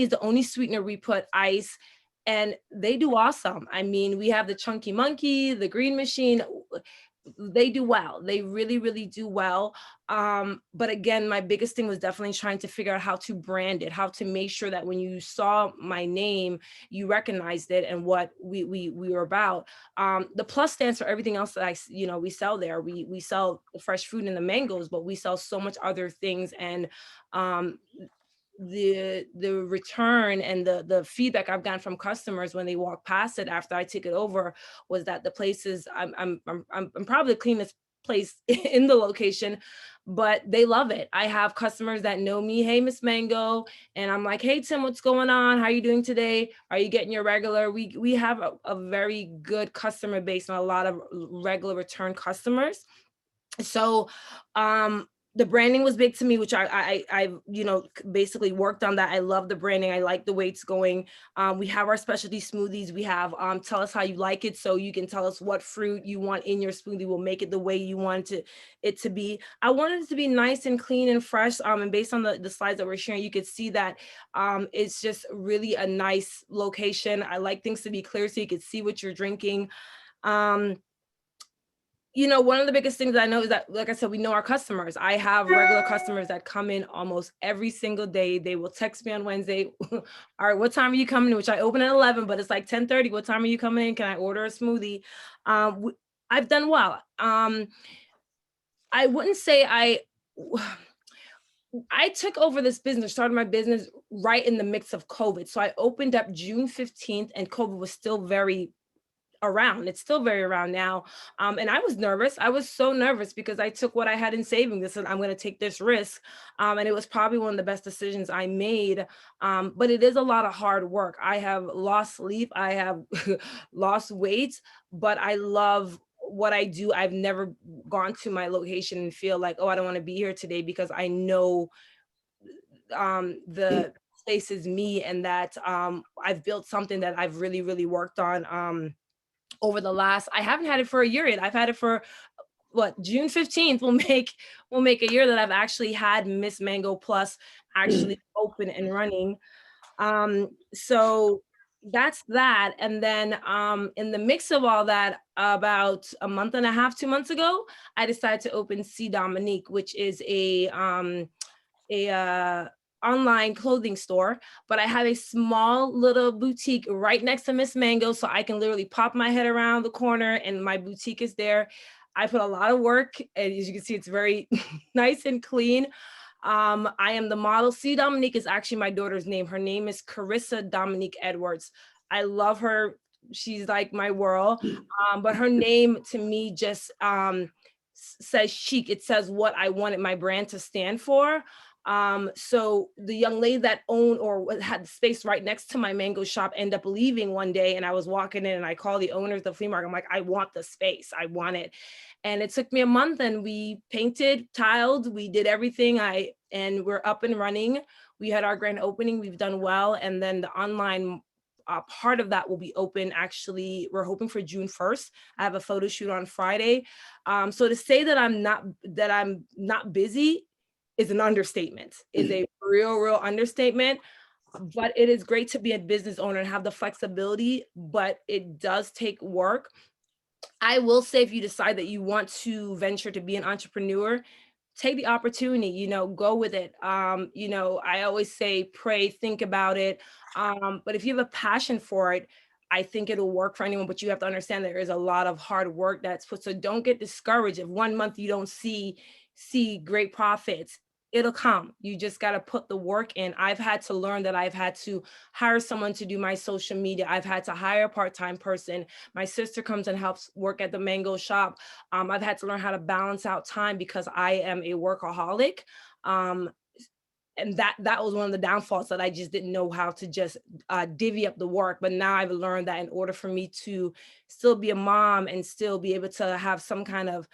Speaker 5: is the only sweetener we put, ice. And they do awesome. I mean, we have the Chunky Monkey, the Green Machine. they do well. They really, really do well. But again, my biggest thing was definitely trying to figure out how to brand it, how to make sure that when you saw my name, you recognized it and what we were about. The plus stands for everything else that we sell there. We sell the fresh fruit and the mangoes, but we sell so much other things. And the return and the feedback I've gotten from customers when they walk past it after I took it over was that the place is I'm probably the cleanest place in the location, but they love it. I have customers that know me, hey Miss Mango, and I'm like, hey Tim, what's going on? How are you doing today? Are you getting your regular? We have a very good customer base and a lot of regular return customers. So the branding was big to me, which I basically worked on that. I love the branding. I like the way it's going. We have our specialty smoothies. We have tell us how you like it, so you can tell us what fruit you want in your smoothie. We'll make it the way you want it to be. I wanted it to be nice and clean and fresh. And based on the slides that we're sharing, you could see that it's just really a nice location. I like things to be clear so you could see what you're drinking. One of the biggest things I know is that, like I said, we know our customers. I have regular customers that come in almost every single day. They will text me on Wednesday. All right, what time are you coming? Which I open at 11, but it's like 10:30. What time are you coming in? Can I order a smoothie? I've done well. I wouldn't say I took over this business, started my business right in the mix of COVID. So I opened up June 15th and COVID was still very around. It's still very around now. And I was nervous. I was so nervous because I took what I had in savings and I'm going to take this risk. And it was probably one of the best decisions I made. But it is a lot of hard work. I have lost sleep. I have lost weight, but I love what I do. I've never gone to my location and feel like, oh, I don't want to be here today, because I know the place is me, and that I've built something that I've really, really worked on. Over the last, I haven't had it for a year yet. I've had it for June 15th will make a year that I've actually had Miss Mango Plus actually open and running. So that's that. And then in the mix of all that, about a month and a half, 2 months ago, I decided to open C Dominique, which is a online clothing store, but I have a small little boutique right next to Miss Mango, so I can literally pop my head around the corner and my boutique is there. I put a lot of work, and as you can see, it's very nice and clean. I am the model. C Dominique is actually my daughter's name. Her name is Carissa Dominique Edwards. I love her. She's like my world. But her name to me just says chic. It says what I wanted my brand to stand for. So the young lady that owned or had the space right next to my mango shop ended up leaving one day, and I was walking in and I called the owners of the flea market. I'm like, I want the space, I want it. And it took me a month, and we painted, tiled, we did everything. And we're up and running. We had our grand opening, we've done well. And then the online part of that will be open. Actually, we're hoping for June 1st. I have a photo shoot on Friday. So to say that I'm not busy is an understatement, is a real understatement. But it is great to be a business owner and have the flexibility, but it does take work. I will say, if you decide that you want to venture to be an entrepreneur, take the opportunity, go with it. I always say, pray, think about it. But if you have a passion for it, I think it'll work for anyone, but you have to understand there is a lot of hard work that's put. So don't get discouraged if 1 month you don't see great profits. It'll come. You just got to put the work in. I've had to learn that I've had to hire someone to do my social media. I've had to hire a part-time person. My sister comes and helps work at the mango shop. I've had to learn how to balance out time because I am a workaholic. And that was one of the downfalls, that I just didn't know how to just divvy up the work. But now I've learned that in order for me to still be a mom and still be able to have some kind of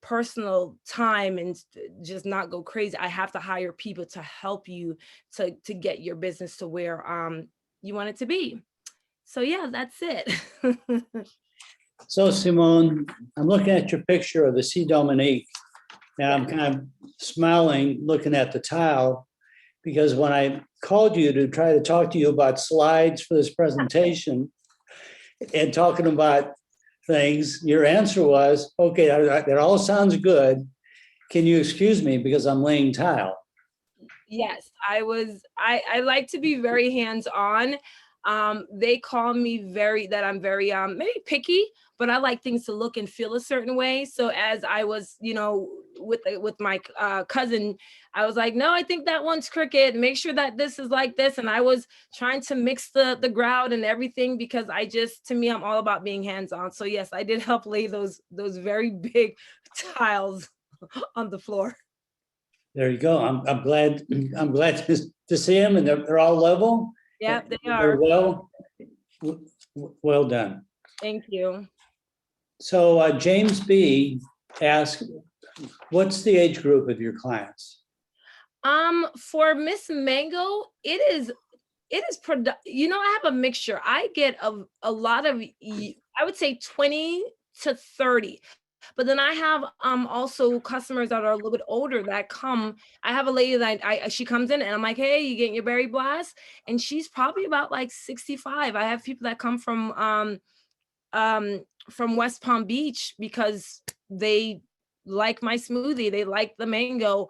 Speaker 5: personal time and just not go crazy, I have to hire people to help you to get your business to where you want it to be. So yeah, that's it.
Speaker 2: So Simone, I'm looking at your picture of the C Dominique. Now I'm kind of smiling looking at the tile, because when I called you to try to talk to you about slides for this presentation and talking about things, your answer was, okay, that all sounds good. Can you excuse me because I'm laying tile?
Speaker 5: Yes, I like to be very hands-on. They call me that I'm very maybe picky, but I like things to look and feel a certain way. So as I was, with my cousin, I was like, no, I think that one's crooked. Make sure that this is like this. And I was trying to mix the grout and everything because to me, I'm all about being hands-on. So yes, I did help lay those very big tiles on the floor.
Speaker 2: There you go. I'm glad to see them, and they're all level.
Speaker 5: Yeah, they
Speaker 2: They're
Speaker 5: are.
Speaker 2: well done.
Speaker 5: Thank you.
Speaker 2: So James B asked, what's the age group of your clients?
Speaker 5: For Miss Mango, it is I have a mixture. I get a lot of, I would say 20 to 30. But then I have also customers that are a little bit older that come. I have a lady that she comes in and I'm like, hey, you getting your berry blast? And she's probably about like 65. I have people that come from West Palm Beach because they like my smoothie, they like the mango.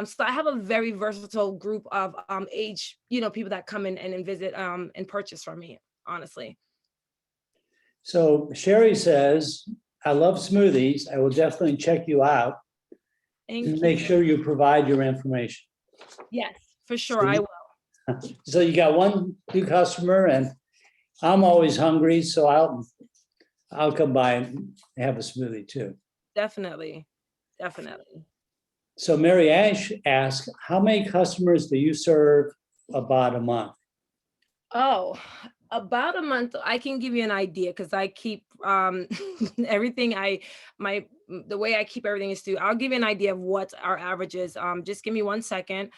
Speaker 5: So I have a very versatile group of age, people that come in and visit and purchase from me, honestly.
Speaker 2: So Sherry says, I love smoothies. I will definitely check you out.
Speaker 5: Thank you.
Speaker 2: Make sure you provide your information.
Speaker 5: Yes, for sure, I will.
Speaker 2: So you got one new customer, and I'm always hungry, so I'll come by and have a smoothie too.
Speaker 5: Definitely.
Speaker 2: So Mary Ash asked, how many customers do you serve about a month?
Speaker 5: Oh, about a month. I can give you an idea because I keep everything. The way I keep everything is I'll give you an idea of what our average is. Just give me 1 second.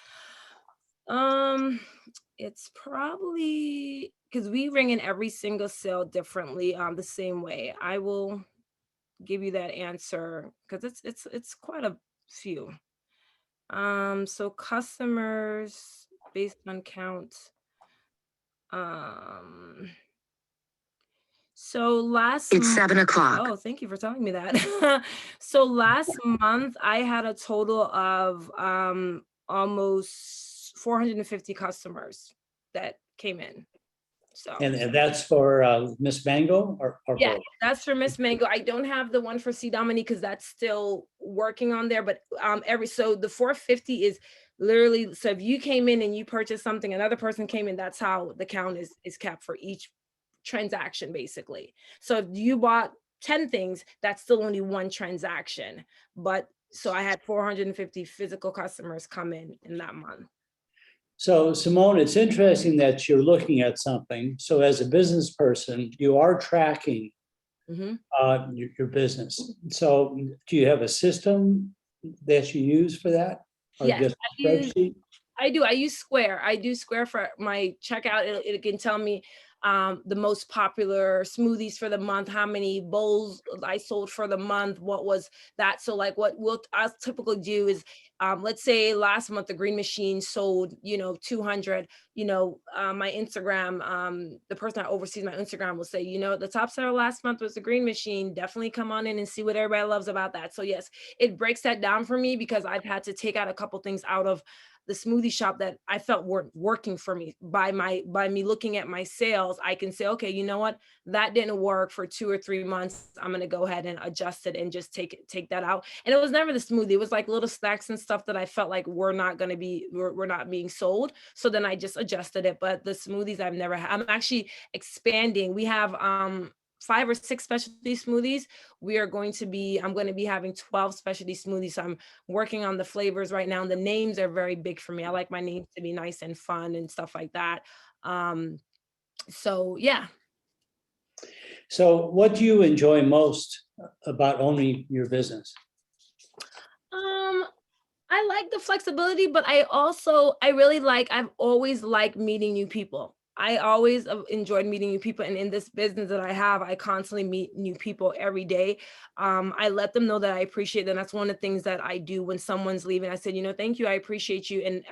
Speaker 5: It's probably because we ring in every single sale differently, the same way. I will give you that answer because it's quite a few. So customers based on count. So
Speaker 6: It's 7 o'clock.
Speaker 5: Oh, thank you for telling me that. So last month I had a total of almost 450 customers that came in. So
Speaker 2: And that's for Miss Mango or
Speaker 5: yeah,
Speaker 2: both?
Speaker 5: that's for Miss Mango. I don't have the one for C. Dominique because that's still working on there. But so the 450 is literally, so if you came in and you purchased something, another person came in, that's how the count is capped for each transaction, basically. So if you bought 10 things, that's still only one transaction. But so I had 450 physical customers come in that month.
Speaker 2: So Simone, it's interesting that you're looking at something. So as a business person, you are tracking your business. So do you have a system that you use for that? Or
Speaker 5: Yes,
Speaker 2: just a spreadsheet?
Speaker 5: I do. I use Square. I do Square for my checkout. It can tell me the most popular smoothies for the month, how many bowls I sold for the month, what was that. So like what I'll typically do is, let's say last month, the Green Machine sold, 200, my Instagram, the person that oversees my Instagram will say, the top seller last month was the Green Machine. Definitely come on in and see what everybody loves about that. So yes, it breaks that down for me because I've had to take out a couple things out of the smoothie shop that I felt weren't working for me. By me looking at my sales, I can say, okay, you know what, that didn't work for 2 or 3 months. I'm going to go ahead and adjust it and just take that out. And it was never the smoothie. It was like little snacks and stuff that I felt like we're not being sold. So then I just adjusted it. But the smoothies I've never had. I'm actually expanding. We have 5 or 6 specialty smoothies. I'm going to be having 12 specialty smoothies. So I'm working on the flavors right now. And the names are very big for me. I like my names to be nice and fun and stuff like that. So yeah.
Speaker 2: So what do you enjoy most about owning your business?
Speaker 5: I like the flexibility, but I've always liked meeting new people. I always enjoyed meeting new people. And in this business that I have, I constantly meet new people every day. I let them know that I appreciate them. That's one of the things that I do when someone's leaving. I said, thank you, I appreciate you. And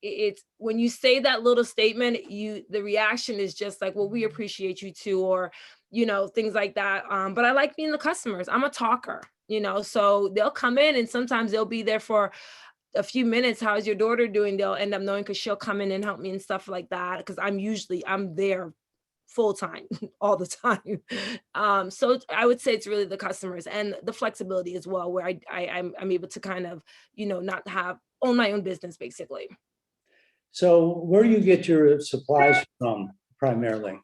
Speaker 5: it's when you say that little statement, the reaction is just like, well, we appreciate you too, or things like that. But I like meeting the customers. I'm a talker, so they'll come in and sometimes they'll be there for a few minutes. How's your daughter doing? They'll end up knowing because she'll come in and help me and stuff like that. Because I'm there full time all the time. So I would say it's really the customers and the flexibility as well, where I'm able to kind of not own my own business basically.
Speaker 2: So where do you get your supplies from primarily?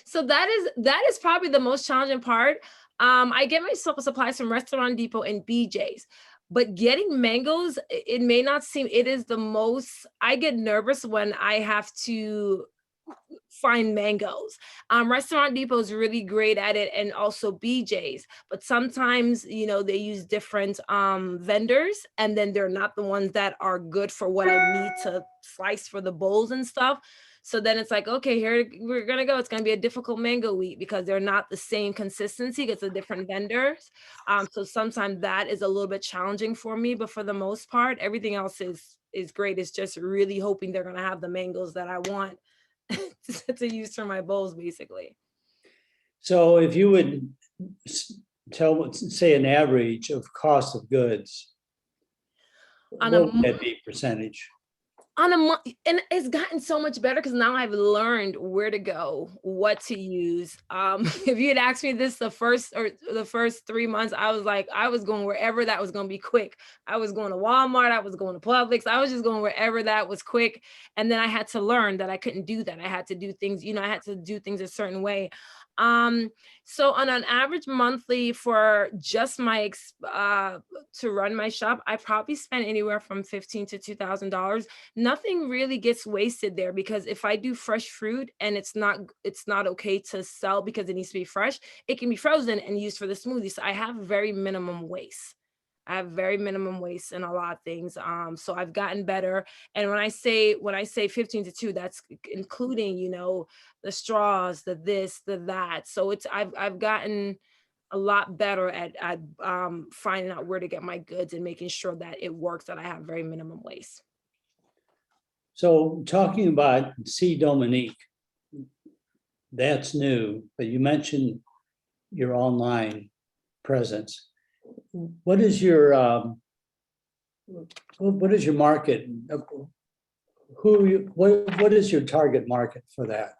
Speaker 5: So that is probably the most challenging part. I get my supplies from Restaurant Depot and BJ's. But getting mangoes, it may not seem, it is the most, I get nervous when I have to find mangoes. Restaurant Depot is really great at it, and also BJ's. But sometimes, they use different vendors, and then they're not the ones that are good for what I need to slice for the bowls and stuff. So then it's like, okay, here we're gonna go. It's gonna be a difficult mango week because they're not the same consistency. It's the different vendors. So sometimes that is a little bit challenging for me. But for the most part, everything else is great. It's just really hoping they're gonna have the mangoes that I want to use for my bowls, basically.
Speaker 2: So if you would say an average of cost of goods,
Speaker 5: On
Speaker 2: what would that be percentage?
Speaker 5: On a month, and it's gotten so much better because now I've learned where to go, what to use. If you had asked me this the first 3 months, I was like, I was going wherever that was going to be quick. I was going to Walmart, I was going to Publix, I was just going wherever that was quick. And then I had to learn that I couldn't do that. I had to do things, I had to do things a certain way. So on an average monthly for just my to run my shop, I probably spend anywhere from $1,500 to $2,000. Nothing really gets wasted there because if I do fresh fruit and it's not okay to sell because it needs to be fresh, it can be frozen and used for the smoothie. So I have very minimum waste. I have very minimum waste in a lot of things. So I've gotten better. And when I say 15 to 2, that's including, the straws, the this, the that. So I've gotten a lot better at finding out where to get my goods and making sure that it works, that I have very minimum waste.
Speaker 2: So talking about C. Dominique, that's new, but you mentioned your online presence. What is your market? What is your target market for that?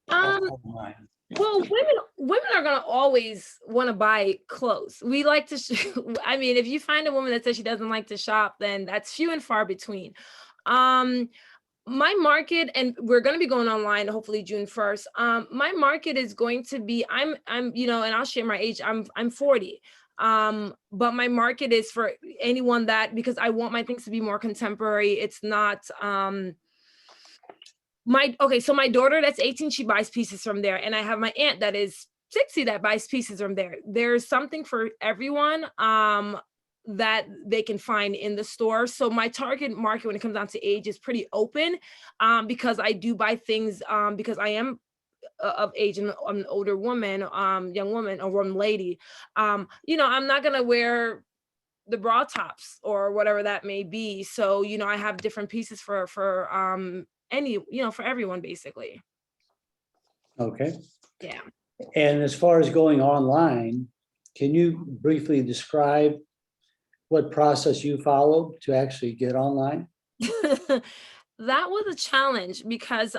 Speaker 2: Online?
Speaker 5: Well, women are gonna always want to buy clothes. We like to. I mean, if you find a woman that says she doesn't like to shop, then that's few and far between. My market, and we're going to be going online hopefully June 1st. My market is going to be, I'm and I'll share my age. I'm 40. But my market is for anyone that, because I want my things to be more contemporary. It's not so my daughter that's 18, she buys pieces from there, and I have my aunt that is 60 that buys pieces from there. There's something for everyone that they can find in the store. So my target market when it comes down to age is pretty open, because I do buy things because I am of age and I'm an older woman, young woman or woman lady. I'm not gonna wear the bra tops or whatever that may be. So I have different pieces for any for everyone basically.
Speaker 2: Okay.
Speaker 5: Yeah.
Speaker 2: And as far as going online, can you briefly describe what process you followed to actually get online?
Speaker 5: That was a challenge because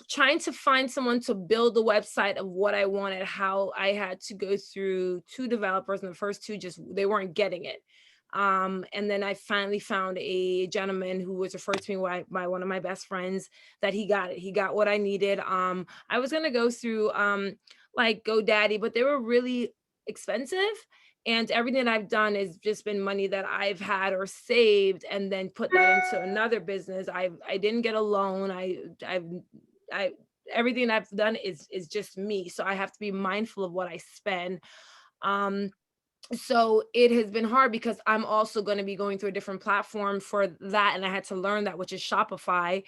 Speaker 5: trying to find someone to build the website of what I wanted, how I had to go through 2 developers, and the first 2 they weren't getting it. And then I finally found a gentleman who was referred to me by one of my best friends that he got it. He got what I needed. I was gonna go through like GoDaddy, but they were really expensive. And everything that I've done has just been money that I've had or saved and then put that into another business. I didn't get a loan. I everything I've done is just me. So I have to be mindful of what I spend. So it has been hard because I'm also going to be going through a different platform for that. And I had to learn that, which is Shopify.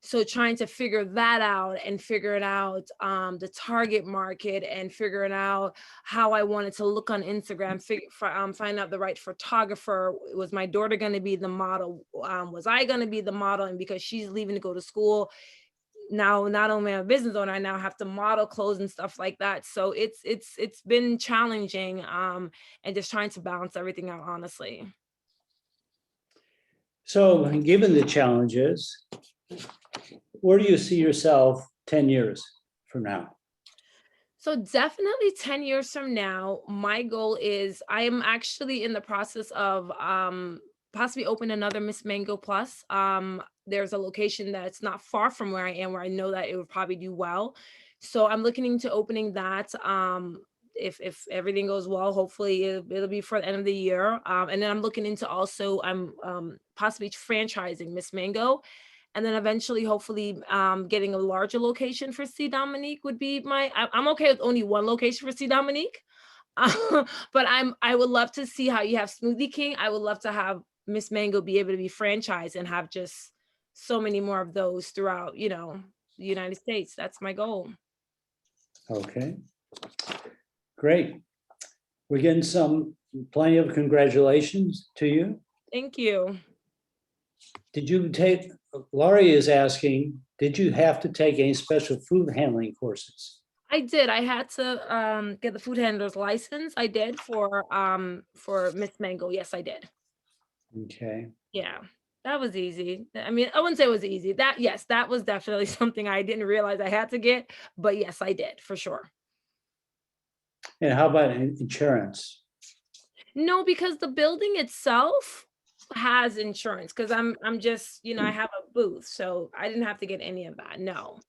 Speaker 5: So trying to figure that out and figuring out the target market and figuring out how I wanted to look on Instagram, find out the right photographer. Was my daughter going to be the model? Was I going to be the model? And because she's leaving to go to school, now not only am I a business owner, I now have to model clothes and stuff like that. So it's been challenging, and just trying to balance everything out, honestly.
Speaker 2: So given the challenges, where do you see yourself 10 years from now?
Speaker 5: So definitely 10 years from now, my goal is I am actually in the process of possibly open another Miss Mango Plus. There's a location that's not far from where I am, where I know that it would probably do well. So I'm looking into opening that. If everything goes well, hopefully it'll be for the end of the year. And then I'm looking into also I'm possibly franchising Miss Mango. And then eventually, hopefully, getting a larger location for C Dominique would be I'm okay with only one location for C Dominique. But I would love to see how you have Smoothie King. I would love to have Miss Mango be able to be franchised and have just so many more of those throughout, the United States. That's my goal.
Speaker 2: Okay, great. We're getting plenty of congratulations to you.
Speaker 5: Thank you.
Speaker 2: Did you take, Laurie is asking, did you have to take any special food handling courses?
Speaker 5: I did. I had to get the food handler's license. I did for Miss Mango. Yes, I did.
Speaker 2: Okay.
Speaker 5: Yeah, that was easy. I mean, I wouldn't say it was easy. That was definitely something I didn't realize I had to get, but yes, I did for sure.
Speaker 2: And how about insurance?
Speaker 5: No, because the building itself has insurance because I'm just, I have a booth, so I didn't have to get any of that. No.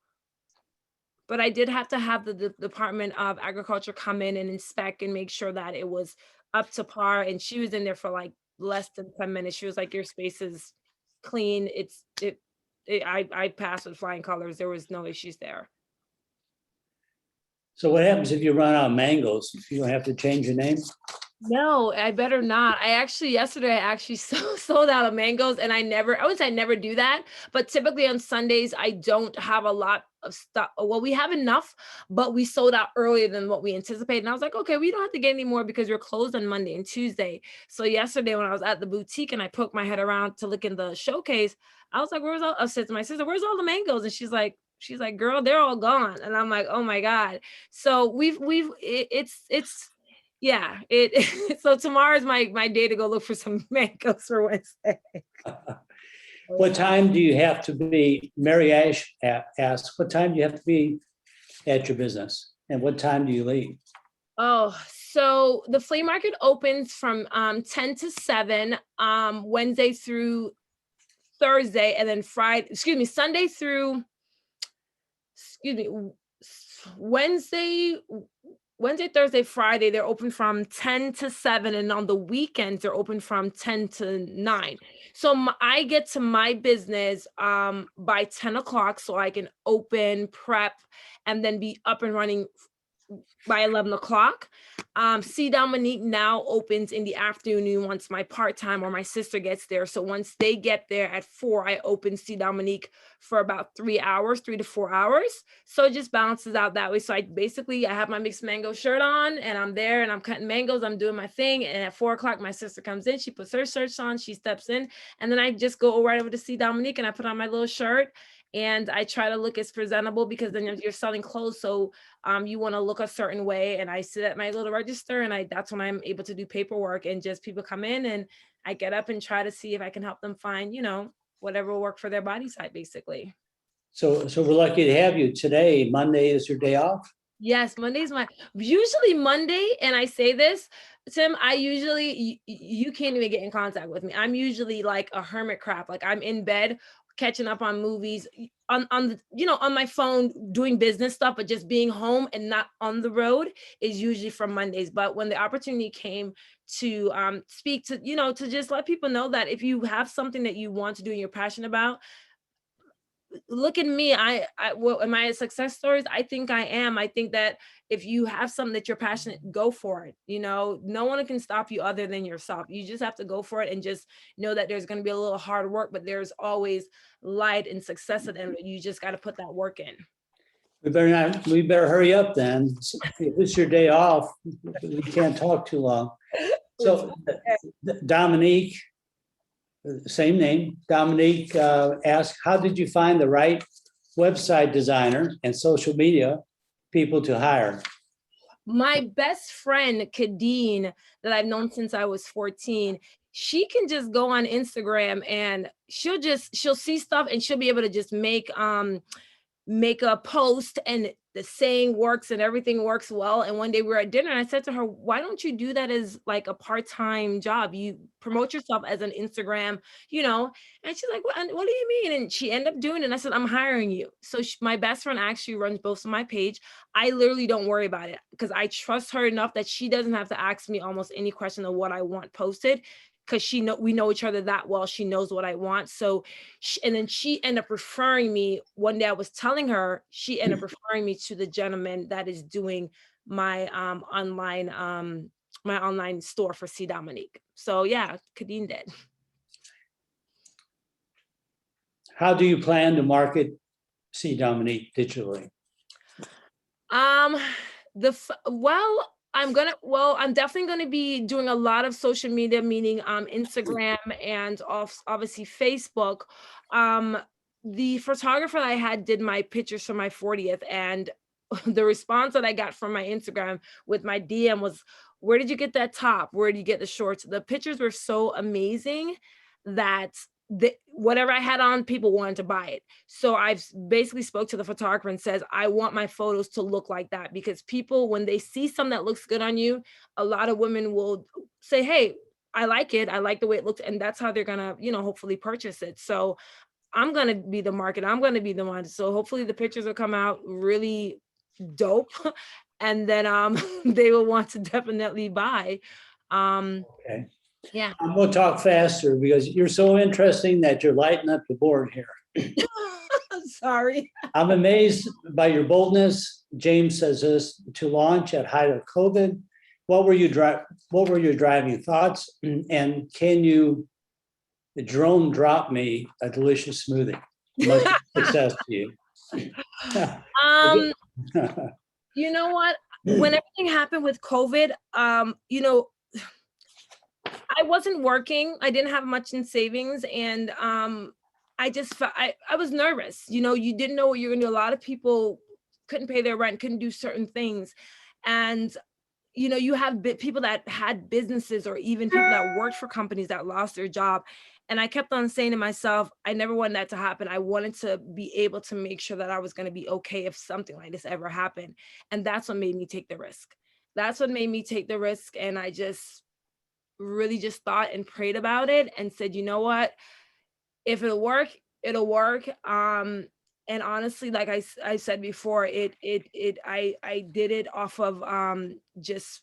Speaker 5: But I did have to have the Department of Agriculture come in and inspect and make sure that it was up to par. And she was in there for like less than 10 minutes. She was like, your space is clean. I passed with flying colors. There was no issues there.
Speaker 2: So what happens if you run out of mangoes? You don't have to change your name?
Speaker 5: No, I better not. Yesterday, I actually sold out of mangoes, and I would say I never do that, but typically on Sundays, I don't have a lot of stuff. Well, we have enough, but we sold out earlier than what we anticipated. And I was like, okay, we don't have to get any more because we're closed on Monday and Tuesday. So yesterday when I was at the boutique and I poked my head around to look in the showcase, I was like, I said to my sister, where's all the mangoes? And she's like, girl, they're all gone. And I'm like, oh my God. So yeah, so tomorrow's my day to go look for some mangoes for Wednesday.
Speaker 2: What time do you have to be, Mary Ash asks, what time do you have to be at your business? And what time do you leave?
Speaker 5: Oh, so the flea market opens from 10 to 7, Wednesday through Thursday, and then Sunday through, Wednesday, Thursday, Friday, they're open from 10 to 7. And on the weekends, they're open from 10 to 9. So I get to my business by 10 o'clock so I can open, prep, and then be up and running by 11 o'clock. C Dominique now opens in the afternoon once my part-time or my sister gets there. So once they get there at 4, I open C Dominique for about 3 to 4 hours. So it just balances out that way. So I have my mixed mango shirt on and I'm there and I'm cutting mangoes. I'm doing my thing. And at 4 o'clock, my sister comes in, she puts her shirts on, she steps in, and then I just go right over to C Dominique and I put on my little shirt. And I try to look as presentable because then you're selling clothes. So you want to look a certain way. And I sit at my little register and that's when I'm able to do paperwork and just people come in and I get up and try to see if I can help them find, whatever will work for their body type, basically.
Speaker 2: So we're lucky to have you today. Monday is your day off?
Speaker 5: Yes, Monday's usually Monday. And I say this, Tim, you can't even get in contact with me. I'm usually like a hermit crab. Like I'm in bed catching up on movies on my phone doing business stuff, but just being home and not on the road is usually from Mondays. But when the opportunity came to speak to, to just let people know that if you have something that you want to do and you're passionate about, look at me. Well, am I a success stories? I think I am. I think that if you have something that you're passionate, go for it. You know, no one can stop you other than yourself. You just have to go for it and just know that there's going to be a little hard work, but there's always light and success at the end. You just got to put that work in.
Speaker 2: We better hurry up then. If it's your day off, we can't talk too long. So Dominique, same name, Dominique asked, how did you find the right website designer and social media people to hire?
Speaker 5: My best friend, Kadeen, that I've known since I was 14, she can just go on Instagram and she'll see stuff and she'll be able to just make a post and the saying works and everything works well. And one day we were at dinner and I said to her, why don't you do that as like a part-time job? You promote yourself as an Instagram, you know? And she's like, what do you mean? And she ended up doing it. And I said, I'm hiring you. So my best friend actually runs both of my page. I literally don't worry about it because I trust her enough that she doesn't have to ask me almost any question of what I want posted, because we know each other that well. She knows what I want. So, and then she ended up referring me. One day I was telling her, she ended up referring me to the gentleman that is doing my online store for C Dominique. So yeah, Kadeen did.
Speaker 2: How do you plan to market C Dominique digitally?
Speaker 5: I'm definitely going to be doing a lot of social media, meaning Instagram and obviously Facebook. The photographer I had did my pictures for my 40th, and the response that I got from my Instagram with my DM was, where did you get that top? Where did you get the shorts? The pictures were so amazing that whatever I had on, people wanted to buy it. So I've basically spoke to the photographer and says, I want my photos to look like that, because people, when they see something that looks good on you, a lot of women will say, hey, I like it. I like the way it looks. And that's how they're going to, hopefully purchase it. So I'm going to be the market. I'm going to be the one. So hopefully the pictures will come out really dope. And then they will want to definitely buy.
Speaker 2: Okay.
Speaker 5: Yeah.
Speaker 2: I'm going to talk faster because you're so interesting that you're lighting up the board here.
Speaker 5: Sorry.
Speaker 2: I'm amazed by your boldness. James says this, to launch at height of COVID. What were your driving thoughts? And can you drone drop me a delicious smoothie? Much success to you.
Speaker 5: You know what? When everything happened with COVID, I wasn't working. I didn't have much in savings, and I just felt I was nervous. You didn't know what you're gonna do. A lot of people couldn't pay their rent, couldn't do certain things, and you have people that had businesses, or even people that worked for companies that lost their job. And I kept on saying to myself, I never wanted that to happen. I wanted to be able to make sure that I was going to be okay if something like this ever happened. And that's what made me take the risk. And I just really just thought and prayed about it and said, you know what, if it'll work, it'll work. And honestly, like I said before, I did it off of just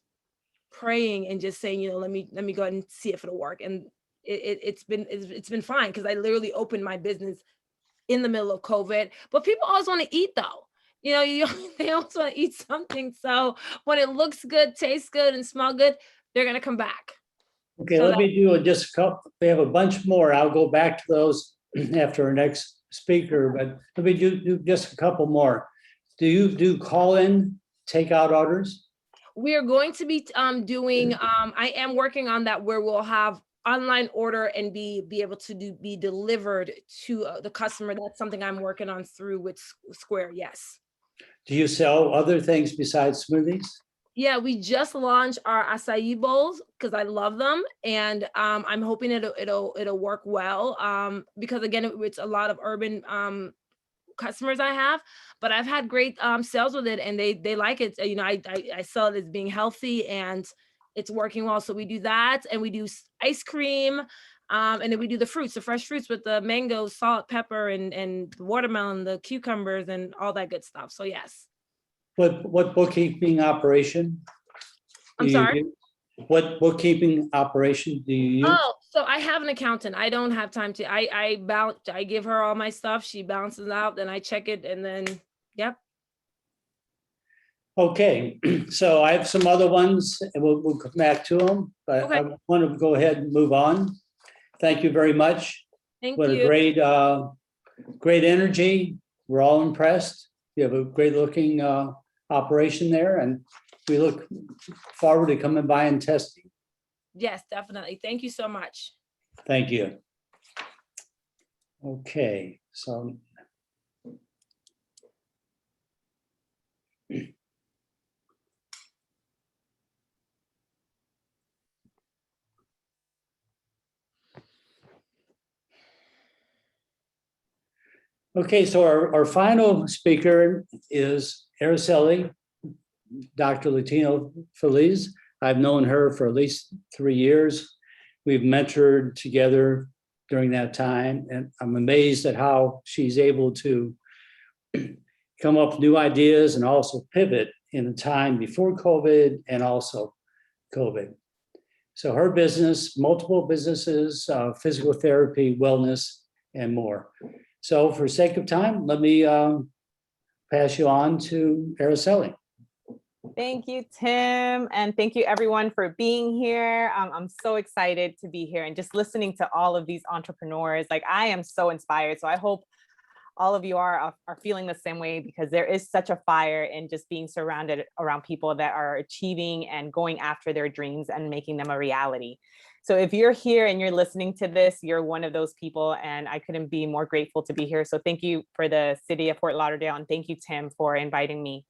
Speaker 5: praying and just saying, let me go ahead and see if it'll work. And it's been fine, because I literally opened my business in the middle of COVID. But people always want to eat though. They always want to eat something. So when it looks good, tastes good, and smell good, they're gonna come back.
Speaker 2: Okay, let me do just a couple. We have a bunch more. I'll go back to those after our next speaker, but let me do just a couple more. Do you do call-in takeout orders?
Speaker 5: We are going to be doing, I am working on that, where we'll have online order and be able to be delivered to the customer. That's something I'm working on through with Square, yes.
Speaker 2: Do you sell other things besides smoothies?
Speaker 5: Yeah, we just launched our acai bowls because I love them, and I'm hoping it'll work well, because again, it's a lot of urban customers I have, but I've had great sales with it, and they like it. I sell it as being healthy, and it's working well. So we do that, and we do ice cream, and then we do the fruits, the fresh fruits with the mango, salt, pepper, and the watermelon, the cucumbers, and all that good stuff. So yes.
Speaker 2: What bookkeeping operation?
Speaker 5: I'm sorry?
Speaker 2: What bookkeeping operation do you use?
Speaker 5: Oh, So I have an accountant. I don't have time to, I give her all my stuff. She balances out, then I check it and then, yep.
Speaker 2: Okay, so I have some other ones and we'll come back to them, but I
Speaker 5: Okay.
Speaker 2: want to go ahead and move on. Thank you very much.
Speaker 5: Thank
Speaker 2: What a
Speaker 5: you.
Speaker 2: great energy. We're all impressed. You have a great looking operation there and we look forward to coming by and testing.
Speaker 5: Yes, definitely. Thank you so much.
Speaker 2: Thank you. Okay, so. Okay, so our final speaker is Araceli, Dr. Latino Feliz. I've known her for at least 3 years. We've mentored together during that time, and I'm amazed at how she's able to come up with new ideas and also pivot in the time before COVID and also COVID. So her business, multiple businesses, physical therapy, wellness, and more. So for sake of time, let me pass you on to Araceli.
Speaker 6: Thank you, Tim. And thank you everyone for being here. I'm so excited to be here and just listening to all of these entrepreneurs. Like I am so inspired. So I hope all of you are feeling the same way because there is such a fire in just being surrounded around people that are achieving and going after their dreams and making them a reality. So if you're here and you're listening to this, you're one of those people and I couldn't be more grateful to be here. So thank you for the city of Fort Lauderdale and thank you, Tim, for inviting me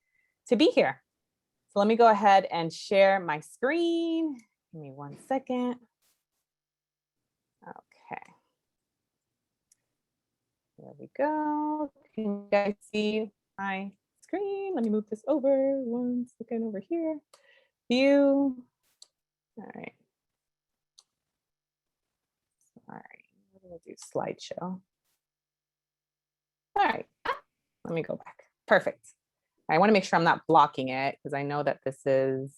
Speaker 6: to be here. So let me go ahead and share my screen. Give me 1 second. Okay. There we go. Can you guys see my screen? Let me move this over 1 second over here. View. All right. All right. We'll do slideshow. All right. Let me go back. Perfect. I want to make sure I'm not blocking it because I know that this is.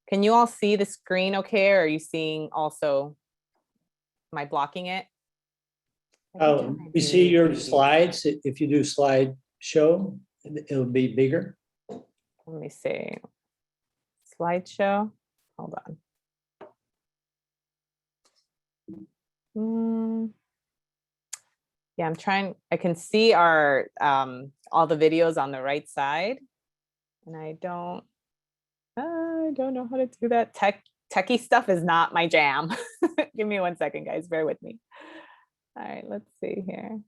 Speaker 6: Can you all see the screen okay? Or are you seeing also, am I blocking it?
Speaker 2: We see your slides. If you do slideshow, it'll be bigger.
Speaker 6: Let me see. Slideshow. Hold on. Yeah, I'm trying. I can see our all the videos on the right side, and I don't know how to do that. Techie stuff is not my jam. Give me 1 second, guys. Bear with me. All right, let's see here.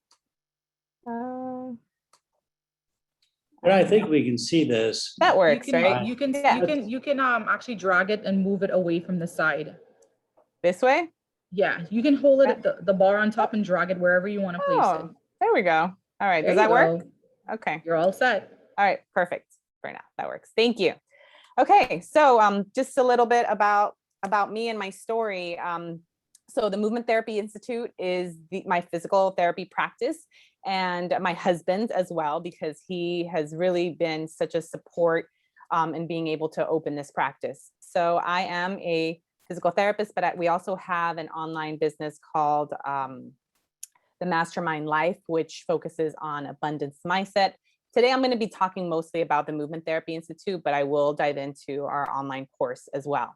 Speaker 2: But I think we can see this.
Speaker 6: That works, right?
Speaker 7: You can actually drag it and move it away from the side.
Speaker 6: This way?
Speaker 7: Yeah, you can hold it at the bar on top and drag it wherever you want to place it.
Speaker 6: There we go. All right,
Speaker 7: There
Speaker 6: does that
Speaker 7: you
Speaker 6: work?
Speaker 7: go.
Speaker 6: Okay.
Speaker 7: You're all set.
Speaker 6: All right, perfect. For now, that works. Thank you. Okay, so just a little bit about me and my story. So the Movement Therapy Institute is my physical therapy practice and my husband's as well, because he has really been such a support in being able to open this practice. So I am a physical therapist, but we also have an online business called The Mastermind Life, which focuses on abundance mindset. Today, I'm going to be talking mostly about the Movement Therapy Institute, but I will dive into our online course as well.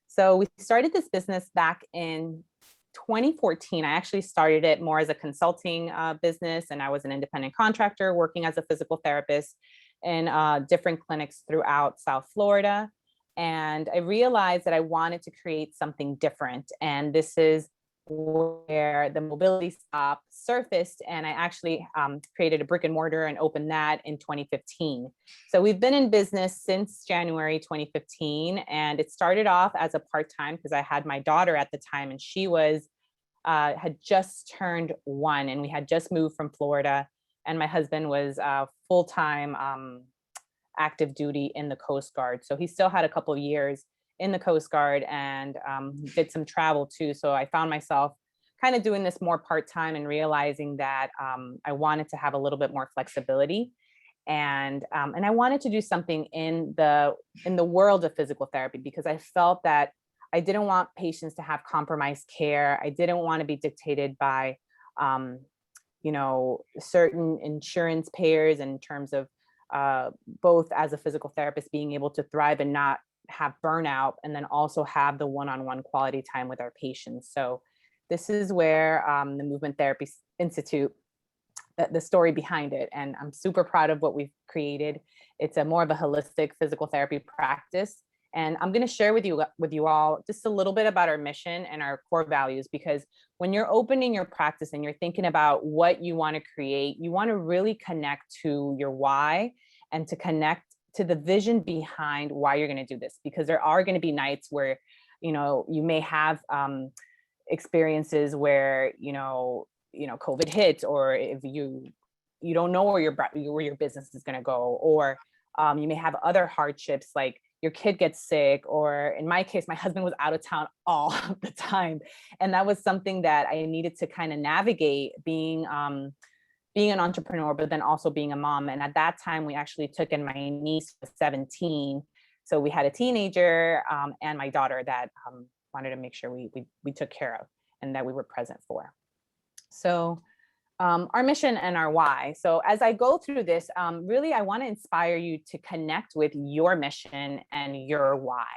Speaker 6: So we started this business back in 2014. I actually started it more as a consulting business, and I was an independent contractor working as a physical therapist in different clinics throughout South Florida. And I realized that I wanted to create something different. And this is where the mobility stop surfaced, and I actually created a brick and mortar and opened that in 2015. So we've been in business since January 2015, and it started off as a part-time because I had my daughter at the time, and she was had just turned 1, and we had just moved from Florida, and my husband was full-time active duty in the Coast Guard, so he still had a couple of years in the Coast Guard and did some travel too. So I found myself kind of doing this more part-time and realizing that I wanted to have a little bit more flexibility. And I wanted to do something in the world of physical therapy because I felt that I didn't want patients to have compromised care. I didn't want to be dictated by, certain insurance payers in terms of both as a physical therapist being able to thrive and not have burnout, and then also have the one-on-one quality time with our patients. So this is where the Movement Therapy Institute, the story behind it, and I'm super proud of what we've created. It's a more of a holistic physical therapy practice. And I'm going to share with you all just a little bit about our mission and our core values, because when you're opening your practice and you're thinking about what you want to create, you want to really connect to your why and to connect to the vision behind why you're going to do this. Because there are going to be nights where, you may have experiences where, COVID hits, or if you don't know where your business is going to go, or you may have other hardships like your kid gets sick, or in my case, my husband was out of town all the time. And that was something that I needed to kind of navigate, being an entrepreneur, but then also being a mom. And at that time, we actually took in my niece was 17. So we had a teenager and my daughter that wanted to make sure we took care of and that we were present for. So our mission and our why. So as I go through this, really, I want to inspire you to connect with your mission and your why.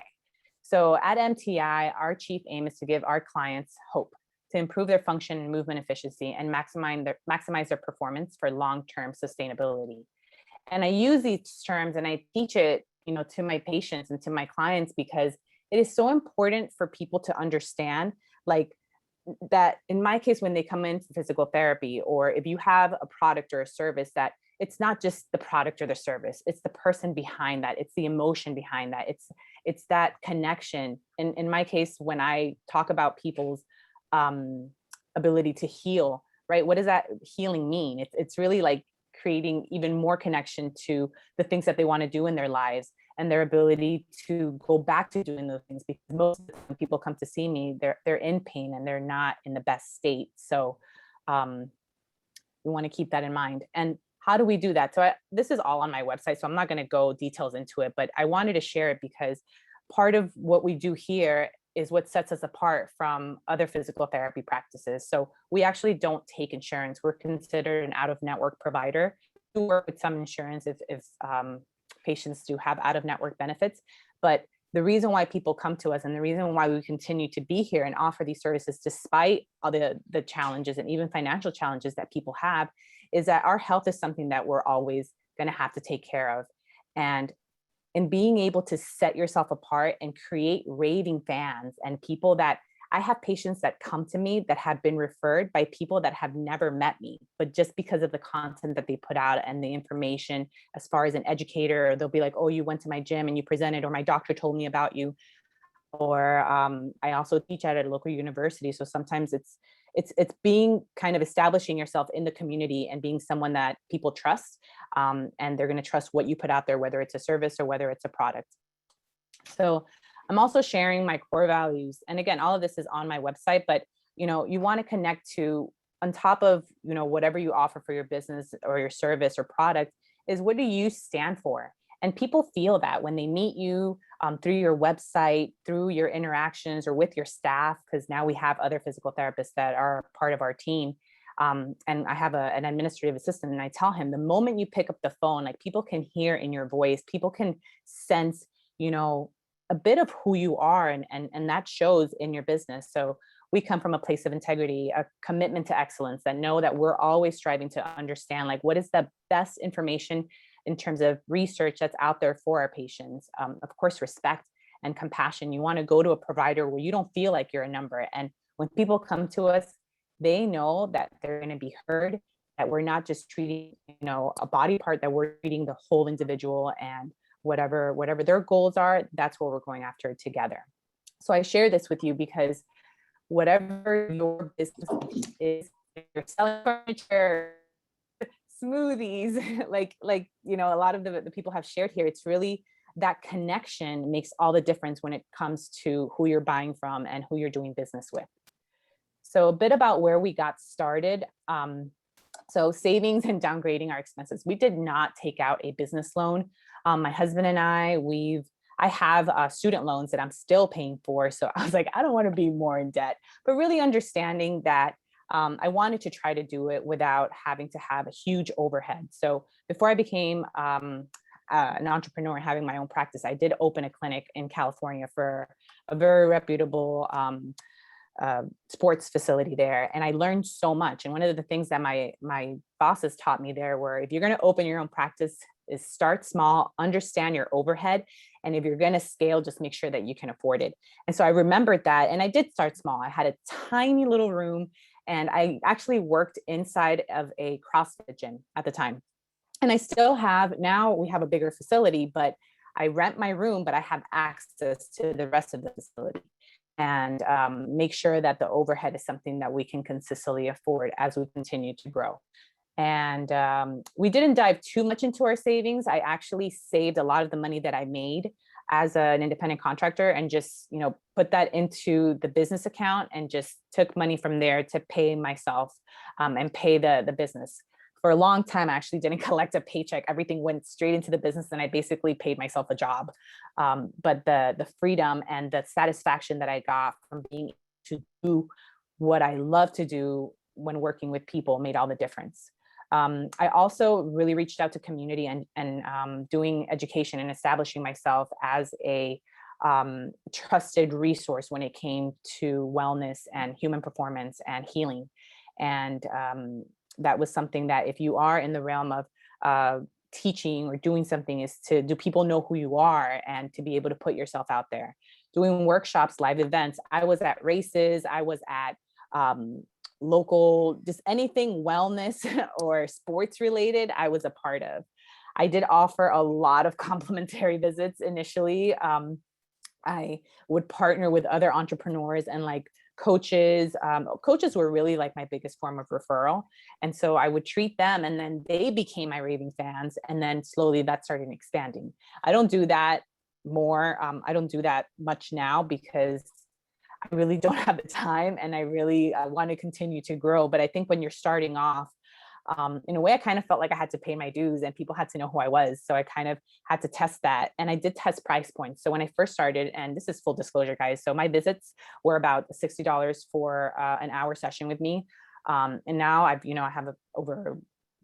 Speaker 6: So at MTI, our chief aim is to give our clients hope to improve their function and movement efficiency and maximize their performance for long-term sustainability. And I use these terms and I teach it, to my patients and to my clients, because it is so important for people to understand, like, that in my case, when they come in for physical therapy, or if you have a product or a service, that it's not just the product or the service, it's the person behind that, it's the emotion behind that, it's that connection. And in my case, when I talk about people's ability to heal, right, what does that healing mean? It's really like creating even more connection to the things that they want to do in their lives, and their ability to go back to doing those things, because most of the time people come to see me, they're in pain and they're not in the best state. So we want to keep that in mind. And how do we do that? So this is all on my website, so I'm not going to go details into it, but I wanted to share it because part of what we do here is what sets us apart from other physical therapy practices. So we actually don't take insurance. We're considered an out-of-network provider. We work with some insurance if patients do have out-of-network benefits. But the reason why people come to us and the reason why we continue to be here and offer these services, despite all the challenges and even financial challenges that people have, is that our health is something that we're always going to have to take care of. And in being able to set yourself apart and create raving fans and people that I have patients that come to me that have been referred by people that have never met me, but just because of the content that they put out and the information as far as an educator, they'll be like, oh, you went to my gym and you presented, or my doctor told me about you. Or I also teach at a local university. So sometimes it's being kind of establishing yourself in the community and being someone that people trust, and they're going to trust what you put out there, whether it's a service or whether it's a product. So I'm also sharing my core values. And again, all of this is on my website, but you want to connect to, on top of, whatever you offer for your business or your service or product, is what do you stand for? And people feel that when they meet you through your website, through your interactions, or with your staff, because now we have other physical therapists that are part of our team. And I have an administrative assistant, and I tell him, the moment you pick up the phone, like, people can hear in your voice, people can sense, a bit of who you are, and that shows in your business. So we come from a place of integrity, a commitment to excellence, that know that we're always striving to understand, like, what is the best information in terms of research that's out there for our patients. Of course, respect and compassion. You want to go to a provider where you don't feel like you're a number. And when people come to us, they know that they're going to be heard, that we're not just treating, a body part, that we're treating the whole individual, and whatever their goals are, that's what we're going after together. So I share this with you because whatever your business is, you're selling furniture, smoothies, like a lot of the people have shared here, it's really that connection makes all the difference when it comes to who you're buying from and who you're doing business with. So a bit about where we got started. So savings and downgrading our expenses. We did not take out a business loan. My husband and I I have student loans that I'm still paying for. So I was like, I don't want to be more in debt, but really understanding that I wanted to try to do it without having to have a huge overhead. So before I became an entrepreneur and having my own practice, I did open a clinic in California for a very reputable sports facility there, and I learned so much. And one of the things that my bosses taught me there were, if you're going to open your own practice, is start small, understand your overhead, and if you're going to scale, just make sure that you can afford it. And so I remembered that, and I did start small. I had a tiny little room, and I actually worked inside of a CrossFit gym at the time. And I still have, now we have a bigger facility, but I rent my room, but I have access to the rest of the facility, and make sure that the overhead is something that we can consistently afford as we continue to grow. And we didn't dive too much into our savings. I actually saved a lot of the money that I made as an independent contractor and just, put that into the business account and just took money from there to pay myself and pay the business. For a long time, I actually didn't collect a paycheck. Everything went straight into the business, and I basically paid myself a job. But the freedom and the satisfaction that I got from being able to do what I love to do when working with people made all the difference. I also really reached out to community and doing education and establishing myself as a trusted resource when it came to wellness and human performance and healing. And that was something that, if you are in the realm of teaching or doing something, is to do people know who you are and to be able to put yourself out there. Doing workshops, live events. I was at races. I was at local, just anything wellness or sports related, I was a part of. I did offer a lot of complimentary visits initially. I would partner with other entrepreneurs and coaches. Coaches were really my biggest form of referral. And so I would treat them, and then they became my raving fans. And then slowly that started expanding. I don't do that more. I don't do that much now because I really don't have the time, and I want to continue to grow. But I think when you're starting off, in a way, I kind of felt like I had to pay my dues and people had to know who I was. So I kind of had to test that. And I did test price points. So when I first started, and this is full disclosure, guys, so my visits were about $60 for an hour session with me. And now I have over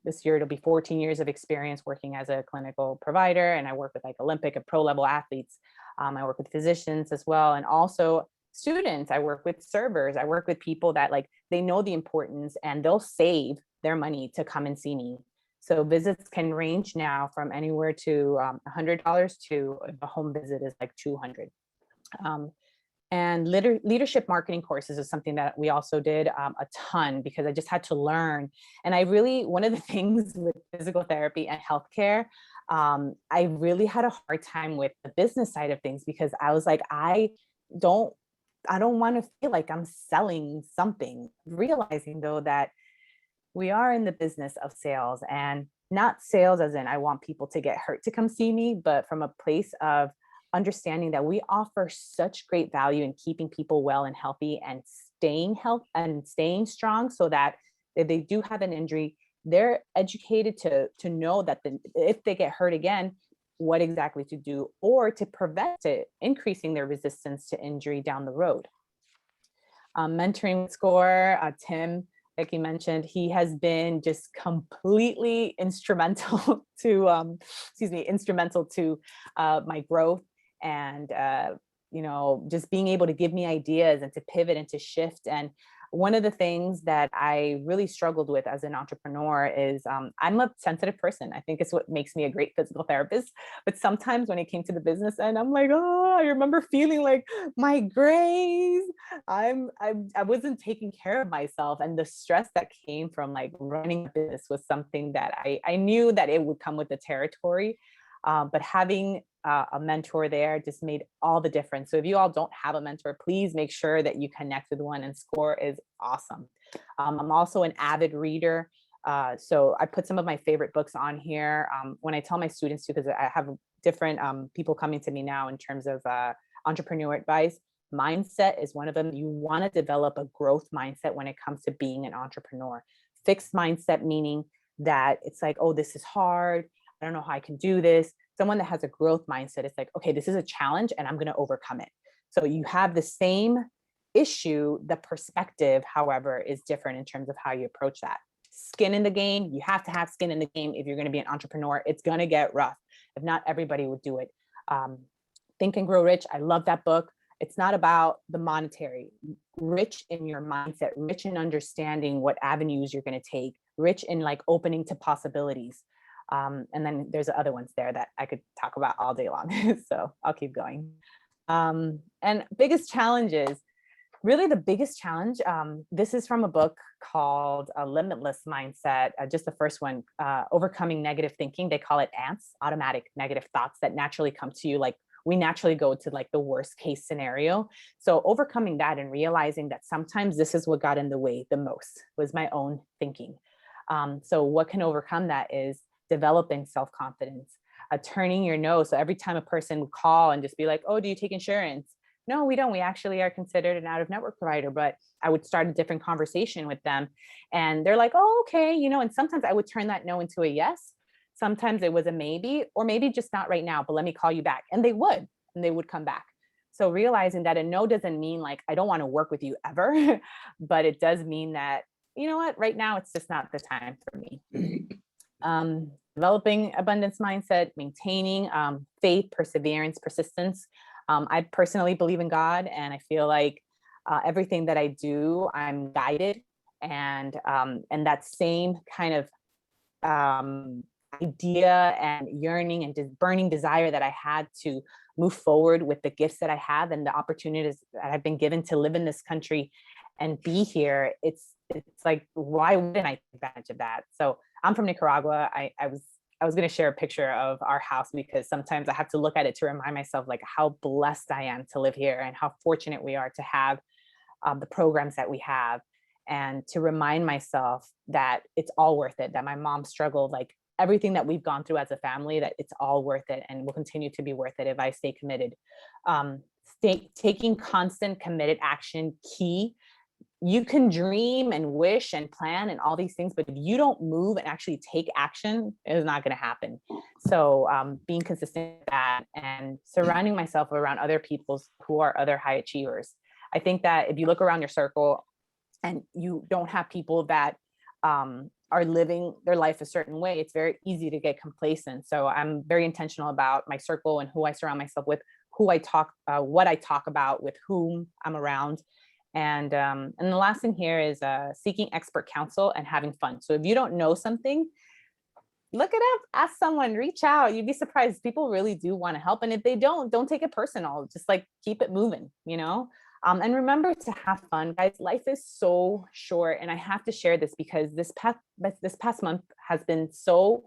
Speaker 6: this year, it'll be 14 years of experience working as a clinical provider. And I work with Olympic and pro level athletes. I work with physicians as well. And also students. I work with servers. I work with people that they know the importance and they'll save their money to come and see me. So visits can range now from anywhere to $100 to, if a home visit is $200. And leadership marketing courses is something that we also did a ton, because I just had to learn. And one of the things with physical therapy and healthcare, I really had a hard time with the business side of things, because I was like, I don't want to feel like I'm selling something. Realizing though that we are in the business of sales, and not sales as in I want people to get hurt to come see me, but from a place of understanding that we offer such great value in keeping people well and healthy and staying strong, so that if they do have an injury, they're educated to know that if they get hurt again, what exactly to do, or to prevent it, increasing their resistance to injury down the road. Mentoring with SCORE, Tim, like you mentioned, he has been just completely instrumental to, my growth, and, just being able to give me ideas and to pivot and to shift. And one of the things that I really struggled with as an entrepreneur is I'm a sensitive person. I think it's what makes me a great physical therapist. But sometimes when it came to the business end, I'm like, I remember feeling like migraines. I wasn't taking care of myself. And the stress that came from running a business was something that I knew that it would come with the territory. But having a mentor there just made all the difference. So if you all don't have a mentor, please make sure that you connect with one, and SCORE is awesome. I'm also an avid reader. So I put some of my favorite books on here. When I tell my students too, because I have different people coming to me now in terms of entrepreneur advice, mindset is one of them. You want to develop a growth mindset when it comes to being an entrepreneur. Fixed mindset, meaning that it's like, oh, this is hard. I don't know how I can do this, someone that has a growth mindset, it's like, okay, this is a challenge and I'm going to overcome it. So you have the same issue, the perspective, however, is different in terms of how you approach that. Skin in the game, you have to have skin in the game if you're going to be an entrepreneur. It's going to get rough. If not, everybody would do it. Think and Grow Rich, I love that book. It's not about the monetary. Rich in your mindset, rich in understanding what avenues you're going to take, rich in like opening to possibilities. And then there's other ones there that I could talk about all day long. So I'll keep going. And biggest challenges, really the biggest challenge, this is from a book called Limitless Mindset, just the first one, Overcoming Negative Thinking. They call it ANTS, automatic negative thoughts that naturally come to you. Like we naturally go to like the worst case scenario. So overcoming that and realizing that sometimes this is what got in the way the most was my own thinking. So what can overcome that is developing self-confidence, turning your no. So every time a person would call and just be like, oh, do you take insurance? No, we don't. We actually are considered an out-of-network provider, but I would start a different conversation with them. And they're like, oh, okay. You know, and sometimes I would turn that no into a yes. Sometimes it was a maybe, or maybe just not right now, but let me call you back. And they would come back. So realizing that a no doesn't mean like, I don't want to work with you ever, but it does mean that, you know what, right now, it's just not the time for me. Developing abundance mindset, maintaining faith, perseverance, persistence. I personally believe in God, and I feel like everything that I do, I'm guided, and that same kind of idea and yearning and just burning desire that I had to move forward with the gifts that I have and the opportunities that I've been given to live in this country and be here. It's like, why wouldn't I take advantage of that? So I'm from Nicaragua. I was going to share a picture of our house because sometimes I have to look at it to remind myself like how blessed I am to live here and how fortunate we are to have the programs that we have, and to remind myself that it's all worth it, that my mom struggled, like everything that we've gone through as a family, that it's all worth it and will continue to be worth it if I stay committed. Taking constant committed action, key. You can dream and wish and plan and all these things, but if you don't move and actually take action, it's not going to happen. So being consistent with that and surrounding myself around other people who are other high achievers. I think that if you look around your circle and you don't have people that are living their life a certain way, it's very easy to get complacent. So I'm very intentional about my circle and who I surround myself with, who I talk, what I talk about, with whom I'm around. And the last thing here is seeking expert counsel and having fun. So if you don't know something, look it up, ask someone, reach out. You'd be surprised. People really do want to help. And if they don't take it personal. Just like keep it moving, you know? And remember to have fun, guys. Life is so short. And I have to share this because this past month has been so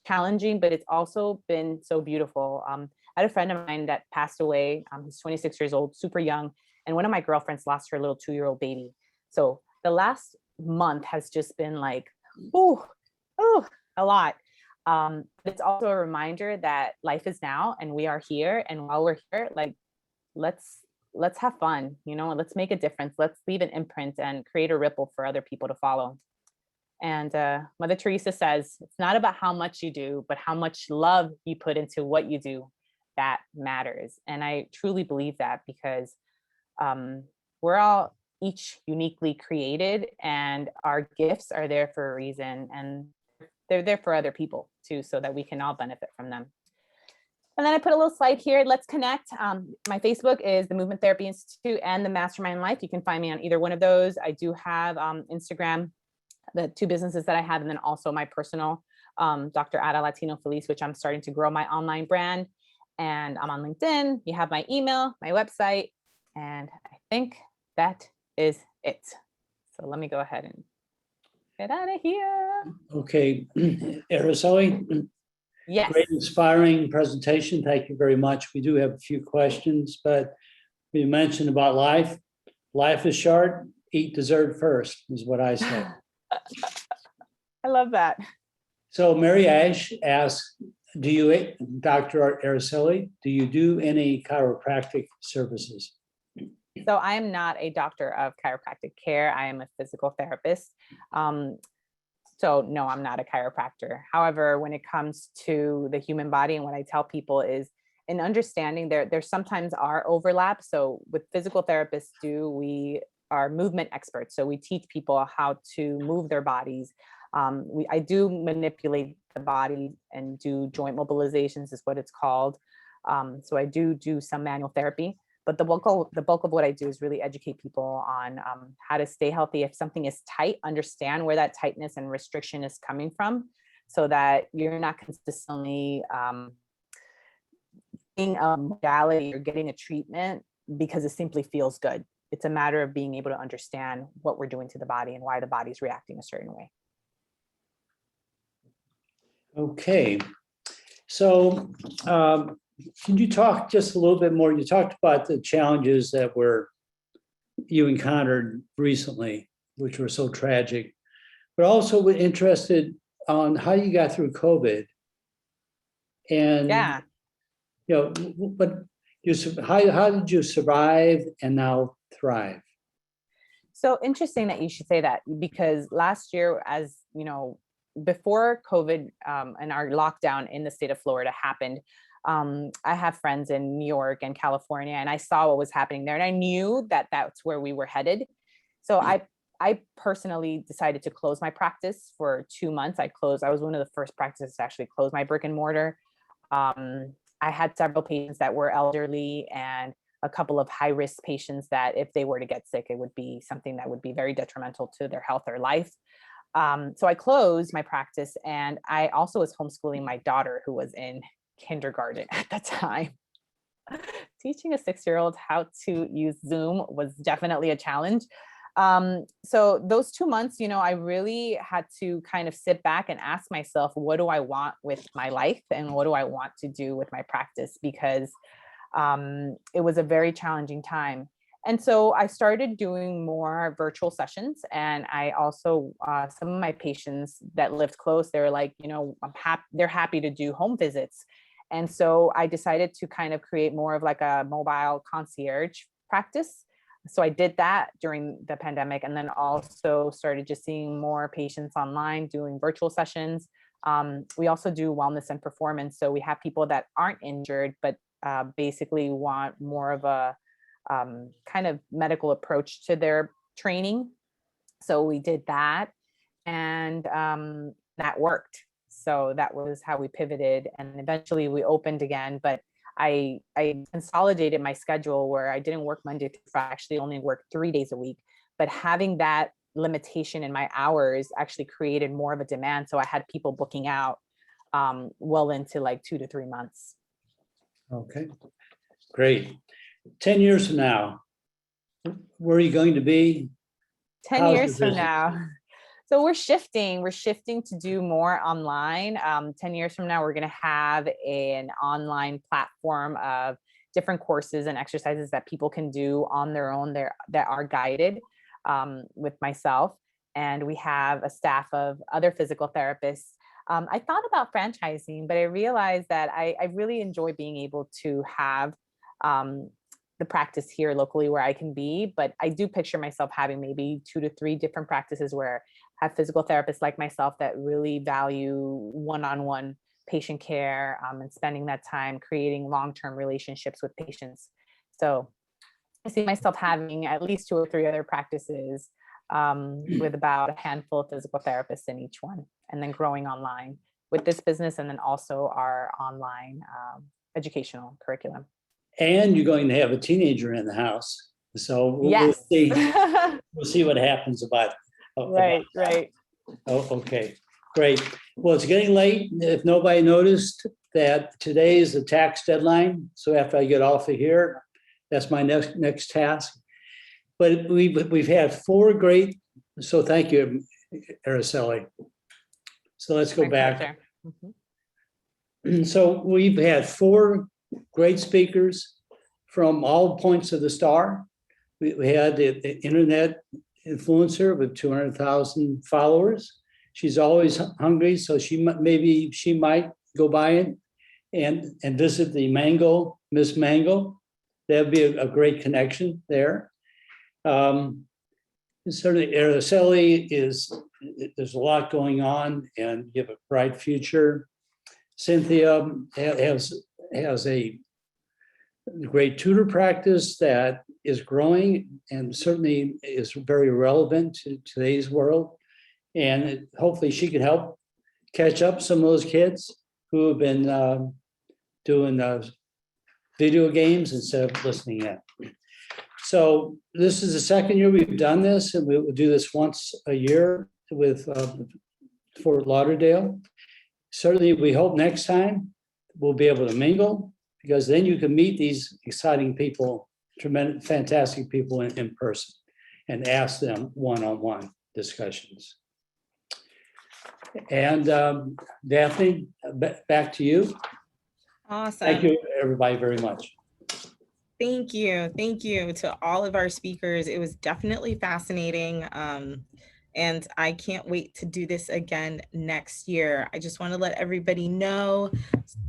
Speaker 6: challenging, but it's also been so beautiful. I had a friend of mine that passed away. He's 26 years old, super young. And one of my girlfriends lost her little 2-year-old baby. So the last month has just been like, a lot. It's also a reminder that life is now and we are here. And while we're here, like, let's have fun, you know, let's make a difference. Let's leave an imprint and create a ripple for other people to follow. And Mother Teresa says, it's not about how much you do, but how much love you put into what you do that matters. And I truly believe that because we're all each uniquely created and our gifts are there for a reason, and they're there for other people too, so that we can all benefit from them. And then I put a little slide here. Let's connect. My Facebook is the Movement Therapy Institute and the Mastermind Life. You can find me on either one of those. I do have Instagram, the 2 businesses that I have, and then also my personal Dr. Ada Latino Feliz, which I'm starting to grow my online brand. And I'm on LinkedIn. You have my email, my website, and I think that is it. So let me go ahead and get out of here.
Speaker 2: Okay, Araceli.
Speaker 6: Yes.
Speaker 2: Great inspiring presentation. Thank you very much. We do have a few questions, but we mentioned about life. Life is short. Eat dessert first is what I say.
Speaker 6: I love that.
Speaker 2: So Mary Ash asks, Dr. Araceli, do you do any chiropractic services?
Speaker 6: So I am not a doctor of chiropractic care. I am a physical therapist. So no, I'm not a chiropractor. However, when it comes to the human body, and what I tell people is, in understanding there sometimes are overlaps. So with physical therapists, we are movement experts. So we teach people how to move their bodies. I do manipulate the body and do joint mobilizations is what it's called. So I do some manual therapy, but the bulk of what I do is really educate people on how to stay healthy. If something is tight, understand where that tightness and restriction is coming from, so that you're not consistently getting a modality or getting a treatment because it simply feels good. It's a matter of being able to understand what we're doing to the body and why the body's reacting a certain way.
Speaker 2: Okay. So can you talk just a little bit more? You talked about the challenges that you encountered recently, which were so tragic, but also we're interested on how you got through COVID. And
Speaker 6: Yeah.
Speaker 2: But how did you survive and now thrive?
Speaker 6: So interesting that you should say that, because last year, as you know, before COVID and our lockdown in the state of Florida happened, I have friends in New York and California, and I saw what was happening there, and I knew that that's where we were headed. So I personally decided to close my practice for 2 months. I was one of the first practices to actually close my brick and mortar. I had several patients that were elderly and a couple of high-risk patients that if they were to get sick, it would be something that would be very detrimental to their health or life. So I closed my practice, and I also was homeschooling my daughter, who was in kindergarten at the time. Teaching a 6-year-old how to use Zoom was definitely a challenge. So those 2 months, I really had to kind of sit back and ask myself, what do I want with my life and what do I want to do with my practice? Because it was a very challenging time. And so I started doing more virtual sessions. And I also, some of my patients that lived close, they were like, they're happy to do home visits. And so I decided to kind of create more of like a mobile concierge practice. So I did that during the pandemic, and then also started just seeing more patients online doing virtual sessions. We also do wellness and performance. So we have people that aren't injured, but basically want more of a kind of medical approach to their training. So we did that, and that worked. So that was how we pivoted, and eventually we opened again. But I consolidated my schedule where I didn't work Monday through Friday, I actually only worked 3 days a week. But having that limitation in my hours actually created more of a demand. So I had people booking out well into like 2 to 3 months.
Speaker 2: Okay, great. 10 years from now, where are you going to be?
Speaker 6: 10 years from now. So we're shifting to do more online. 10 years from now, we're going to have an online platform of different courses and exercises that people can do on their own that are guided with myself. And we have a staff of other physical therapists. I thought about franchising, but I realized that I really enjoy being able to have the practice here locally where I can be. But I do picture myself having maybe 2 to 3 different practices where I have physical therapists like myself that really value one-on-one patient care and spending that time creating long-term relationships with patients. So I see myself having at least 2 or 3 other practices with about a handful of physical therapists in each one, and then growing online with this business, and then also our online educational curriculum.
Speaker 2: And you're going to have a teenager in the house. So
Speaker 6: Yes.
Speaker 2: we'll see what happens about
Speaker 6: Right.
Speaker 2: Oh, okay, great. Well, it's getting late. If nobody noticed that today is the tax deadline. So after I get off of here, that's my next task. But we've had 4 great, so thank you, Araceli. So let's go back. So we've had 4 great speakers from all points of the star. We had the internet influencer with 200,000 followers. She's always hungry, so she might go by it and visit the Miss Mango. That'd be a great connection there. certainly Araceli there's a lot going on and you have a bright future. Cynthia has a great tutor practice that is growing and certainly is very relevant to today's world. And hopefully she can help catch up some of those kids who have been doing video games instead of listening in. So this is the second year we've done this, and we will do this once a year with Fort Lauderdale. Certainly, we hope next time we'll be able to mingle, because then you can meet these exciting people, tremendous, fantastic people in person, and ask them one-on-one discussions. And Daphne, back to you.
Speaker 1: Awesome.
Speaker 2: Thank you, everybody, very much.
Speaker 1: Thank you. Thank you to all of our speakers. It was definitely fascinating. And I can't wait to do this again next year. I just want to let everybody know,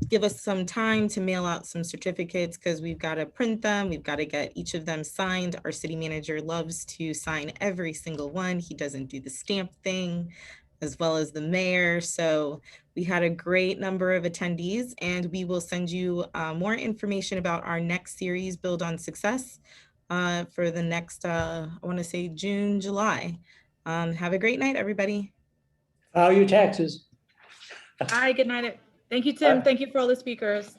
Speaker 1: give us some time to mail out some certificates because we've got to print them. We've got to get each of them signed. Our city manager loves to sign every single one. He doesn't do the stamp thing, as well as the mayor. So we had a great number of attendees, and we will send you more information about our next series, Build on Success, for the next, I want to say June, July. Have a great night, everybody.
Speaker 2: File your taxes.
Speaker 7: All right, good night. Thank you, Tim. Thank you for all the speakers.